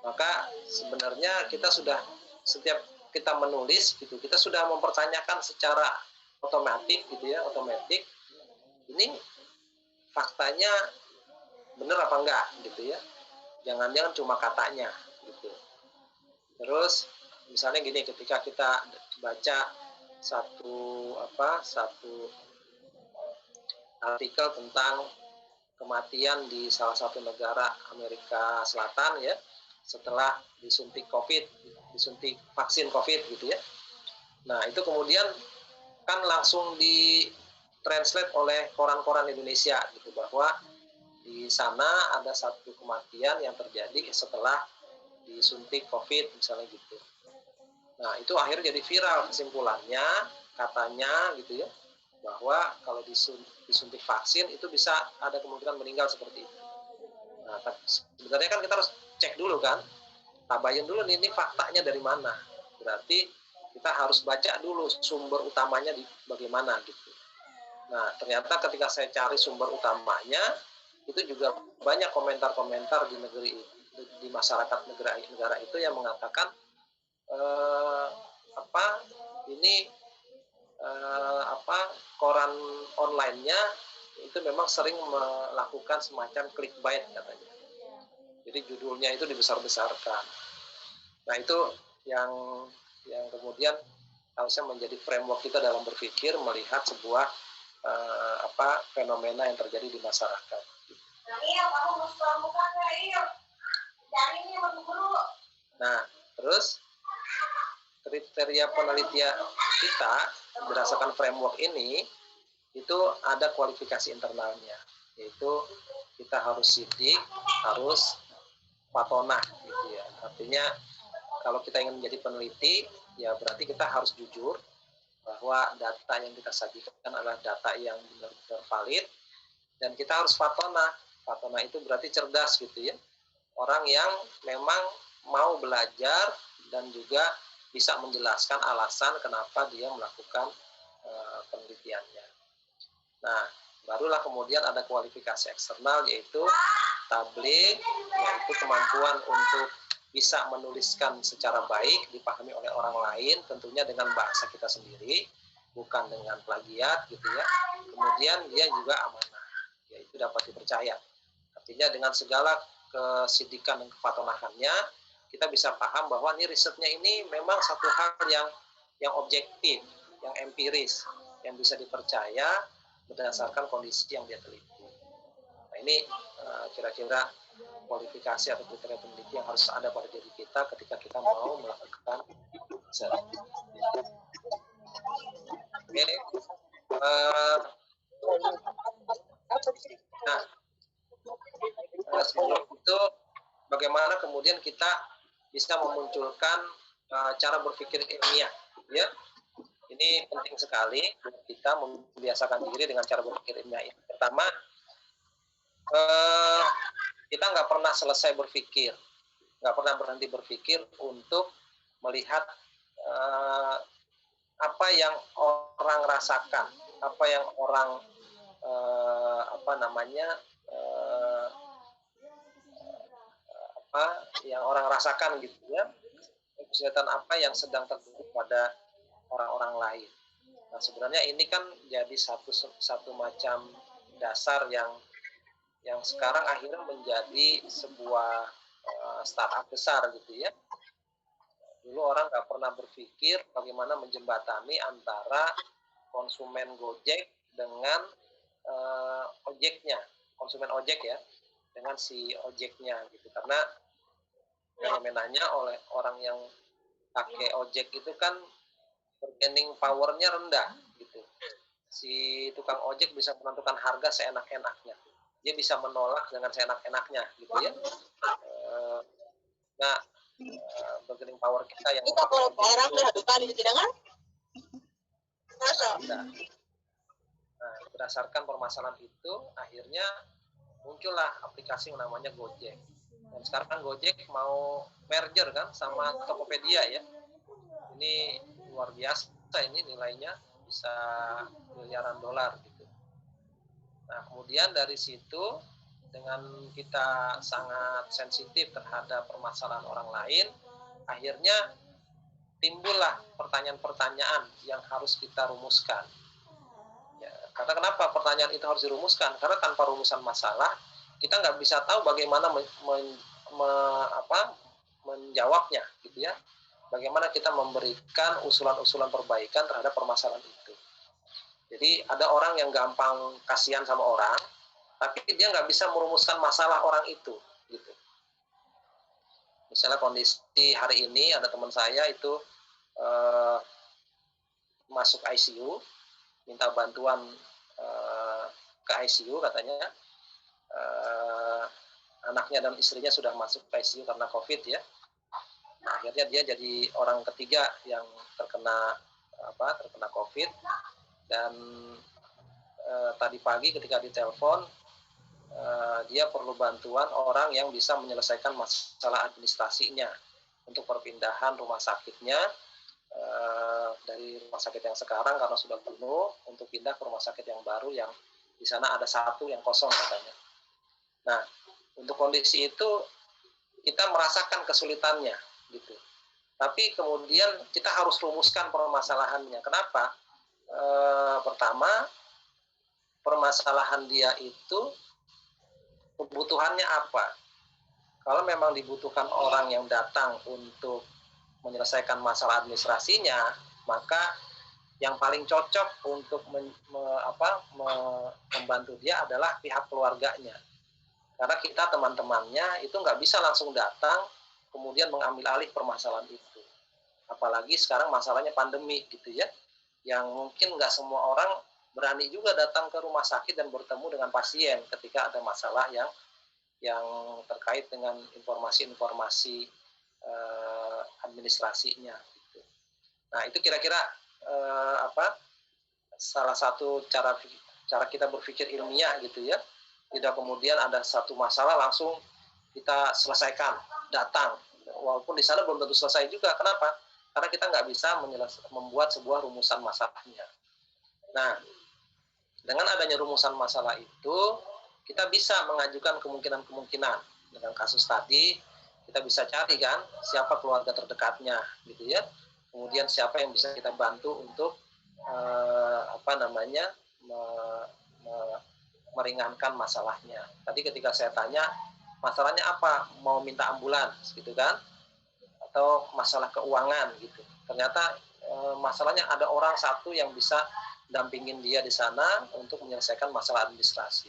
maka sebenarnya kita sudah setiap kita menulis gitu, kita sudah mempertanyakan secara otomatis gitu ya, ini faktanya benar apa enggak gitu ya, jangan-jangan cuma katanya gitu. Terus misalnya gini, ketika kita baca satu artikel tentang kematian di salah satu negara Amerika Selatan ya, setelah disuntik vaksin COVID gitu ya. Nah itu kemudian kan langsung di translate oleh koran-koran Indonesia gitu, bahwa di sana ada satu kematian yang terjadi setelah disuntik COVID misalnya gitu. Nah itu akhirnya jadi viral, kesimpulannya katanya gitu ya, bahwa kalau disuntik vaksin itu bisa ada kemungkinan meninggal seperti itu. Nah sebenarnya kan kita harus cek dulu kan, tabayun dulu ini faktanya dari mana. Berarti kita harus baca dulu sumber utamanya di bagaimana gitu. Nah ternyata ketika saya cari sumber utamanya, itu juga banyak komentar-komentar di masyarakat negara itu yang mengatakan koran online-nya itu memang sering melakukan semacam clickbait katanya. Jadi judulnya itu dibesar-besarkan. Nah itu yang kemudian harusnya menjadi framework kita dalam berpikir melihat sebuah fenomena yang terjadi di masyarakat. Nah, terus kriteria penelitian kita berdasarkan framework ini itu ada kualifikasi internalnya, yaitu kita harus sidik, harus patonah gitu ya. Artinya kalau kita ingin menjadi peneliti, ya berarti kita harus jujur bahwa data yang kita sajikan adalah data yang benar-benar valid, dan kita harus patonah. Patonah itu berarti cerdas gitu ya. Orang yang memang mau belajar dan juga bisa menjelaskan alasan kenapa dia melakukan penelitiannya. Nah, barulah kemudian ada kualifikasi eksternal, yaitu tabligh, yaitu kemampuan untuk bisa menuliskan secara baik, dipahami oleh orang lain, tentunya dengan bahasa kita sendiri, bukan dengan plagiat gitu ya. Kemudian dia juga amanah, yaitu dapat dipercaya. Artinya dengan segala kesidikan dan kepatonahannya, kita bisa paham bahwa ini risetnya ini memang satu hal yang objektif, yang empiris, yang bisa dipercaya berdasarkan kondisi yang dia teliti. Nah, ini kira-kira kualifikasi atau kriteria peneliti yang harus ada pada diri kita ketika kita mau melakukan riset. Oke. Nah, sebelum itu bagaimana kemudian kita bisa memunculkan cara berpikir ilmiah, ya? Ini penting sekali kita membiasakan diri dengan cara berpikir ilmiah ini. Pertama, kita nggak pernah selesai berpikir, nggak pernah berhenti berpikir untuk melihat apa yang orang rasakan, apa yang orang yang orang rasakan gitu ya, kesulitan apa yang sedang terjadi pada orang-orang lain. Nah, sebenarnya ini kan jadi satu macam dasar yang sekarang akhirnya menjadi sebuah startup besar gitu ya. Dulu orang nggak pernah berpikir bagaimana menjembatani antara konsumen Gojek dengan ojeknya, konsumen ojek ya, dengan si ojeknya gitu. Karena fenomenanya oleh orang yang pakai ojek itu kan bargaining power-nya rendah gitu. Si tukang ojek bisa menentukan harga seenak-enaknya. Dia bisa menolak dengan seenak-enaknya gitu ya. Nah, bargaining power kita yang nah, berdasarkan permasalahan itu akhirnya muncullah aplikasi yang namanya Gojek. Dan sekarang Gojek mau merger kan sama Tokopedia ya. Ini luar biasa, ini nilainya bisa miliaran dolar gitu. Nah, kemudian dari situ dengan kita sangat sensitif terhadap permasalahan orang lain, akhirnya timbullah pertanyaan-pertanyaan yang harus kita rumuskan. Ya, karena kenapa pertanyaan itu harus dirumuskan? Karena tanpa rumusan masalah, kita nggak bisa tahu bagaimana menjawabnya, gitu ya. Bagaimana kita memberikan usulan-usulan perbaikan terhadap permasalahan itu. Jadi ada orang yang gampang kasihan sama orang, tapi dia nggak bisa merumuskan masalah orang itu, gitu. Misalnya kondisi hari ini ada teman saya itu masuk ICU, minta bantuan ke ICU katanya. Anaknya dan istrinya sudah masuk ke ICU karena COVID ya. Nah, akhirnya dia jadi orang ketiga yang terkena COVID. Dan tadi pagi ketika ditelepon, dia perlu bantuan orang yang bisa menyelesaikan masalah administrasinya untuk perpindahan rumah sakitnya dari rumah sakit yang sekarang karena sudah penuh untuk pindah ke rumah sakit yang baru yang di sana ada satu yang kosong katanya. Nah, untuk kondisi itu kita merasakan kesulitannya gitu. Tapi kemudian kita harus rumuskan permasalahannya. Kenapa? Pertama, permasalahan dia itu kebutuhannya apa? Kalau memang dibutuhkan orang yang datang untuk menyelesaikan masalah administrasinya, maka yang paling cocok untuk membantu dia adalah pihak keluarganya. Karena kita teman-temannya itu nggak bisa langsung datang kemudian mengambil alih permasalahan itu. Apalagi sekarang masalahnya pandemi gitu ya, yang mungkin nggak semua orang berani juga datang ke rumah sakit dan bertemu dengan pasien ketika ada masalah yang terkait dengan informasi-informasi administrasinya. Gitu. Nah, itu kira-kira salah satu cara kita berpikir ilmiah gitu ya. Tidak kemudian ada satu masalah langsung kita selesaikan, datang. Walaupun di sana belum tentu selesai juga. Kenapa? Karena kita nggak bisa membuat sebuah rumusan masalahnya. Nah, dengan adanya rumusan masalah itu, kita bisa mengajukan kemungkinan-kemungkinan. Dengan kasus tadi, kita bisa cari kan siapa keluarga terdekatnya, gitu ya. Kemudian siapa yang bisa kita bantu untuk meringankan masalahnya. Tadi ketika saya tanya masalahnya apa, mau minta ambulans gitu kan, atau masalah keuangan gitu. Ternyata masalahnya ada orang satu yang bisa dampingin dia di sana untuk menyelesaikan masalah administrasi.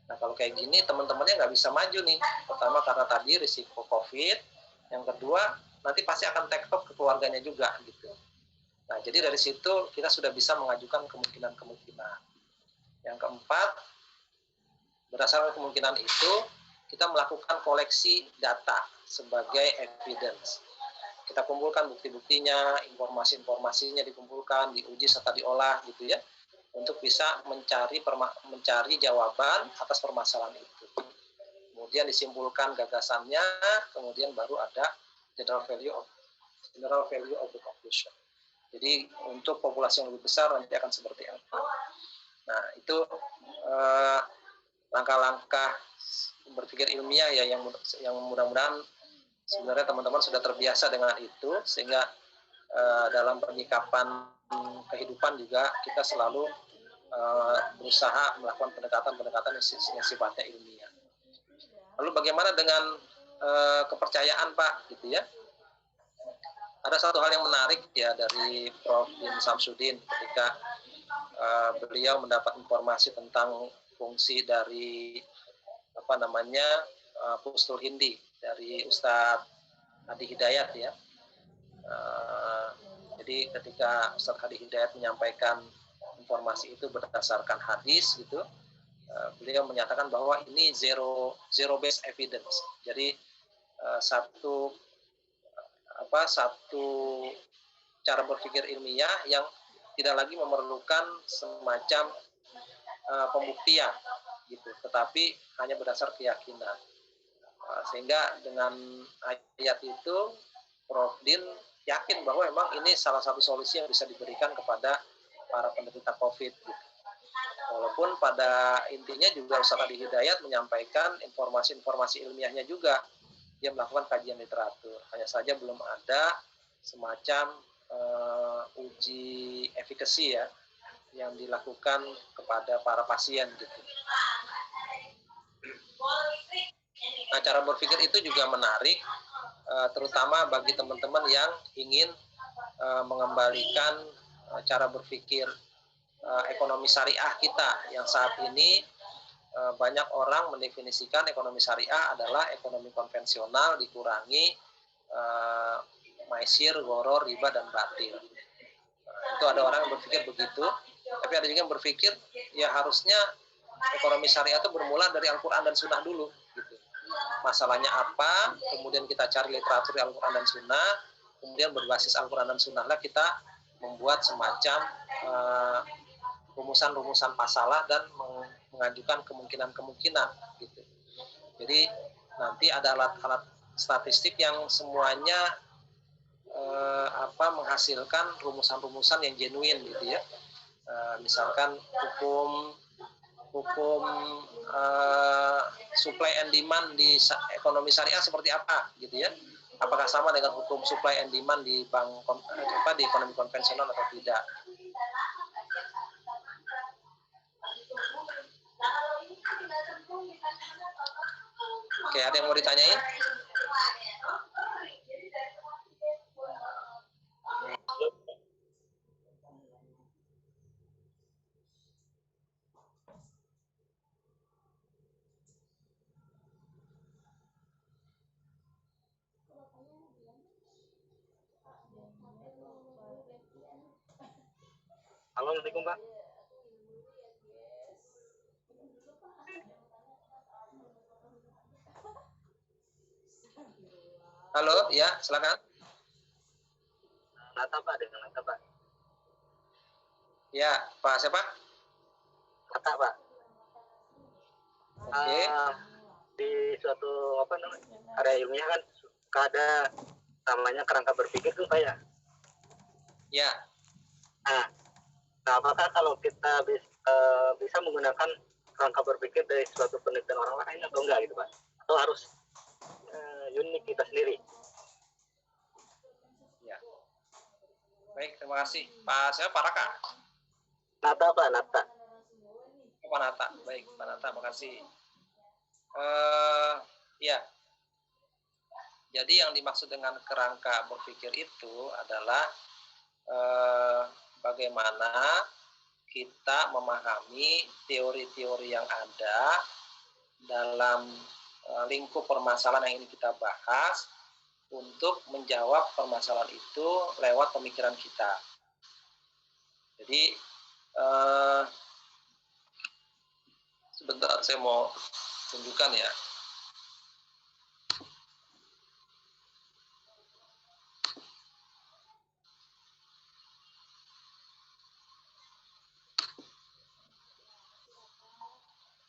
Nah kalau kayak gini teman-temannya nggak bisa maju nih. Pertama karena tadi risiko COVID, yang kedua nanti pasti akan tektok ke keluarganya juga gitu. Nah jadi dari situ kita sudah bisa mengajukan kemungkinan-kemungkinan. Yang keempat, berdasarkan kemungkinan itu kita melakukan koleksi data sebagai evidence. Kita kumpulkan bukti-buktinya, informasi-informasinya dikumpulkan, diuji serta diolah gitu ya, untuk bisa mencari jawaban atas permasalahan itu. Kemudian disimpulkan gagasannya, kemudian baru ada general value of the conclusion. Jadi untuk populasi yang lebih besar nanti akan seperti apa. Nah itu langkah-langkah berpikir ilmiah ya yang mudah-mudahan sebenarnya teman-teman sudah terbiasa dengan itu, sehingga dalam penyikapan kehidupan juga kita selalu berusaha melakukan pendekatan-pendekatan yang sifatnya ilmiah. Lalu bagaimana dengan kepercayaan Pak, gitu ya? Ada satu hal yang menarik ya dari Prof. Din Samsudin ketika beliau mendapat informasi tentang fungsi dari Pustul Hindi dari Ustadz Hadi Hidayat ya. Jadi ketika Ustadz Hadi Hidayat menyampaikan informasi itu berdasarkan hadis gitu, beliau menyatakan bahwa ini zero based evidence. Jadi satu cara berpikir ilmiah yang tidak lagi memerlukan semacam pembuktian gitu, tetapi hanya berdasar keyakinan. Sehingga dengan ayat itu Prof. Din yakin bahwa memang ini salah satu solusi yang bisa diberikan kepada para penderita COVID gitu. Walaupun pada intinya juga Ustaz Hadi Hidayat menyampaikan informasi-informasi ilmiahnya juga, dia melakukan kajian literatur, hanya saja belum ada semacam uji efikasi ya yang dilakukan kepada para pasien gitu. Nah, cara berpikir itu juga menarik, terutama bagi teman-teman yang ingin mengembalikan cara berpikir ekonomi syariah kita yang saat ini banyak orang mendefinisikan ekonomi syariah adalah ekonomi konvensional dikurangi maisir, gharar, riba, dan batil. Itu ada orang yang berpikir begitu, tapi ada juga yang berpikir ya harusnya ekonomi syariah itu bermula dari Al-Quran dan Sunnah dulu gitu. Masalahnya apa, kemudian kita cari literatur di Al-Quran dan Sunnah, kemudian berbasis Al-Quran dan Sunnah lah kita membuat semacam rumusan-rumusan masalah dan mengajukan kemungkinan-kemungkinan gitu. Jadi nanti ada alat-alat statistik yang semuanya menghasilkan rumusan-rumusan yang genuine gitu ya. Misalkan hukum supply and demand di ekonomi syariah seperti apa gitu ya. Apakah sama dengan hukum supply and demand di di ekonomi konvensional atau tidak? Oke, ada yang mau ditanyain? Assalamualaikum Pak. Halo, ya silakan. Nata Pak, dengan Nata Pak. Ya, Pak siapa? Nata Pak. Oke. Di suatu area ilmiah kan ada namanya kerangka berpikir tuh Pak ya. Ya. Nah, apakah kalau kita bisa menggunakan kerangka berpikir dari suatu penelitian orang lain atau enggak gitu Pak? Atau harus unik kita sendiri? Ya. Baik. Baik, terima kasih. Pak siapa? Pak Raka? Nata Pak, Nata. Pak Nata. Baik, Pak Nata, makasih. Ya, jadi yang dimaksud dengan kerangka berpikir itu adalah bagaimana kita memahami teori-teori yang ada dalam lingkup permasalahan yang ini kita bahas untuk menjawab permasalahan itu lewat pemikiran kita. Jadi sebentar saya mau tunjukkan ya.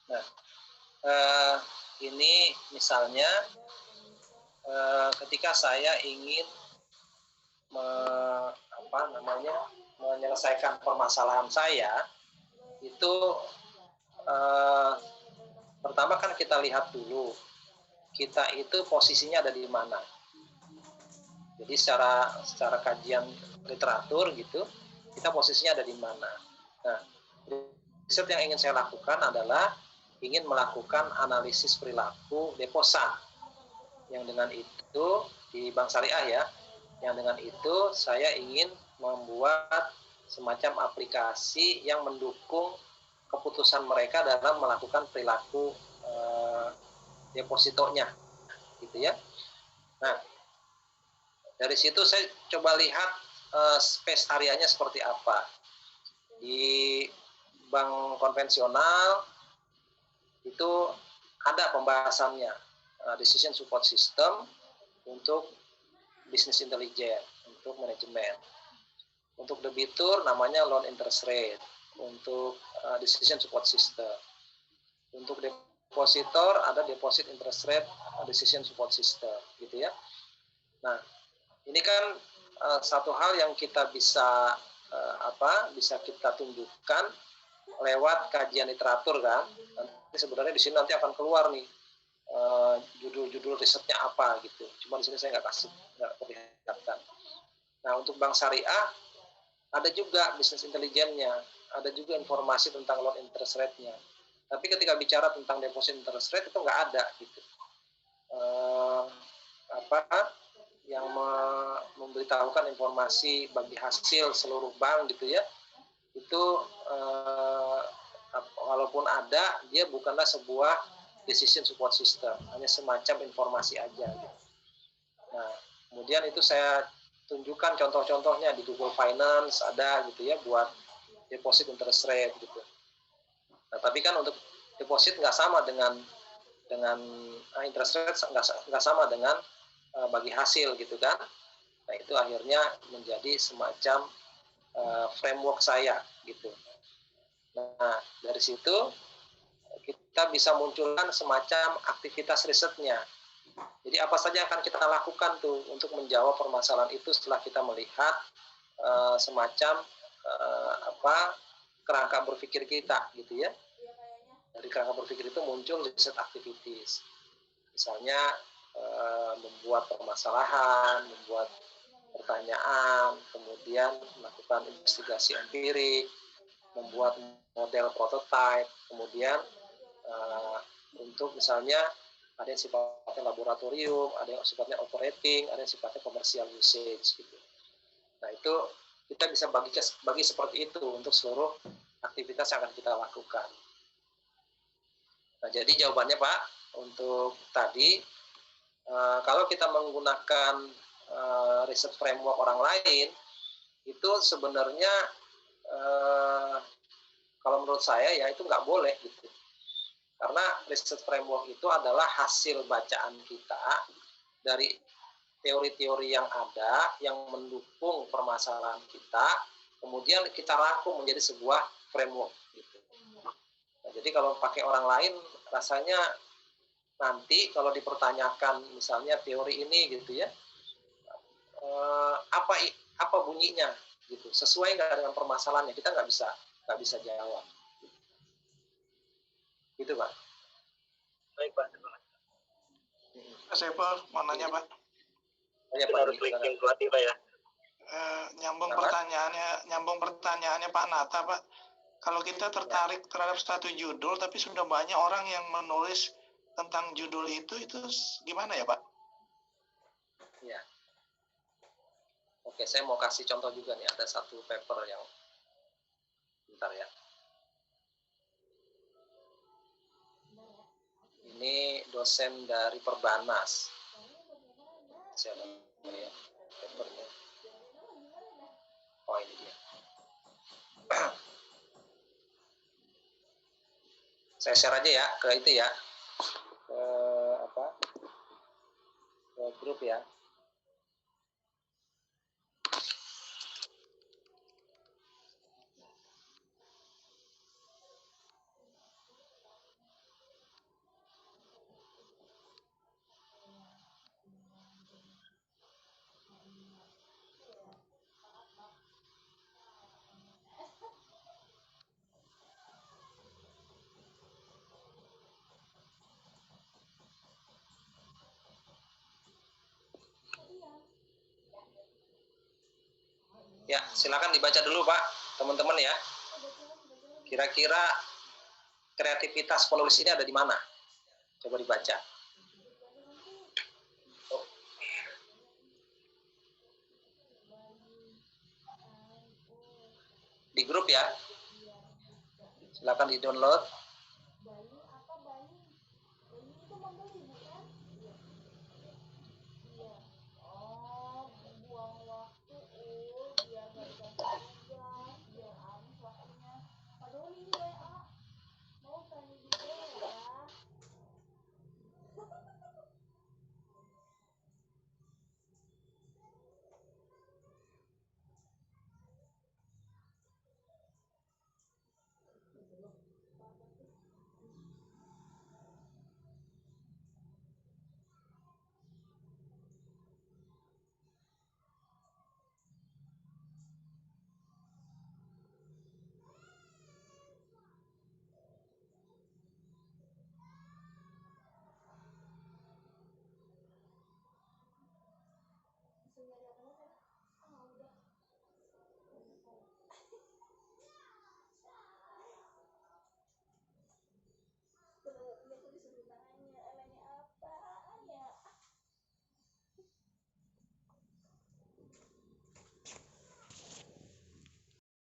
Nah, ini misalnya ketika saya ingin menyelesaikan permasalahan saya, itu pertama kan kita lihat dulu kita itu posisinya ada di mana. Jadi secara kajian literatur gitu, kita posisinya ada di mana. Nah, riset yang ingin saya lakukan adalah ingin melakukan analisis perilaku deposan. Yang dengan itu di Bank Syariah ya, yang dengan itu saya ingin membuat semacam aplikasi yang mendukung keputusan mereka dalam melakukan perilaku depositonya, gitu ya. Nah, dari situ saya coba lihat space areanya seperti apa. Di bank konvensional itu ada pembahasannya, decision support system untuk business intelligence, untuk manajemen. Untuk debitur namanya loan interest rate, untuk decision support system. Untuk depositor ada deposit interest rate, decision support system, gitu ya. Nah, ini kan satu hal yang kita bisa bisa kita tunjukkan lewat kajian literatur kan. Nanti sebenarnya di sini nanti akan keluar nih judul-judul risetnya apa gitu. Cuma di sini saya nggak perlihatkan. Nah, untuk bank syariah ada juga bisnis intelijennya, ada juga informasi tentang loan interest rate-nya. Tapi ketika bicara tentang deposit interest rate itu nggak ada gitu. Yang memberitahukan informasi bagi hasil seluruh bank gitu ya, itu walaupun ada, dia bukanlah sebuah decision support system, hanya semacam informasi aja gitu. Nah, kemudian itu saya tunjukkan contoh-contohnya di Google Finance ada gitu ya, buat deposit interest rate gitu. Nah, tapi kan untuk deposit nggak sama dengan interest rate nggak sama dengan bagi hasil gitu kan. Nah, itu akhirnya menjadi semacam framework saya gitu. Nah, dari situ kita bisa munculkan semacam aktivitas risetnya. Jadi apa saja akan kita lakukan tuh untuk menjawab permasalahan itu setelah kita melihat semacam kerangka berpikir kita gitu ya. Dari kerangka berpikir itu muncul riset activities. Misalnya membuat permasalahan, membuat pertanyaan, kemudian melakukan investigasi empirik, membuat model prototype, kemudian untuk misalnya ada yang sifatnya laboratorium, ada yang sifatnya operating, ada yang sifatnya commercial usage gitu. Nah, itu kita bisa bagi seperti itu untuk seluruh aktivitas yang akan kita lakukan. Nah, jadi jawabannya Pak untuk tadi, kalau kita menggunakan riset framework orang lain, itu sebenarnya kalau menurut saya ya itu nggak boleh gitu. Karena riset framework itu adalah hasil bacaan kita dari teori-teori yang ada yang mendukung permasalahan kita, kemudian kita rangkum menjadi sebuah framework gitu. Nah, jadi kalau pakai orang lain rasanya nanti kalau dipertanyakan misalnya teori ini gitu ya, apa bunyinya gitu, sesuai nggak dengan permasalahannya, kita nggak bisa jawab gitu Pak. Baik Pak. Saya mau nanya Pak. Kita harus klik input Pak ya. Nyambung Kenapa? pertanyaannya Pak Nata, Pak. Kalau kita tertarik terhadap satu judul, tapi sudah banyak orang yang menulis tentang judul itu gimana ya, Pak? Ya. Oke, saya mau kasih contoh juga nih. Ada satu paper yang, bentar ya. Ini dosen dari Perbanas. Siapa ya papernya? Oh, ini dia. Saya share aja ya ke itu ya, ke apa? Ke grup ya. Ya, silakan dibaca dulu Pak, teman-teman ya. Kira-kira kreativitas penulis ini ada di mana? Coba dibaca. Di grup ya. Silakan di-download.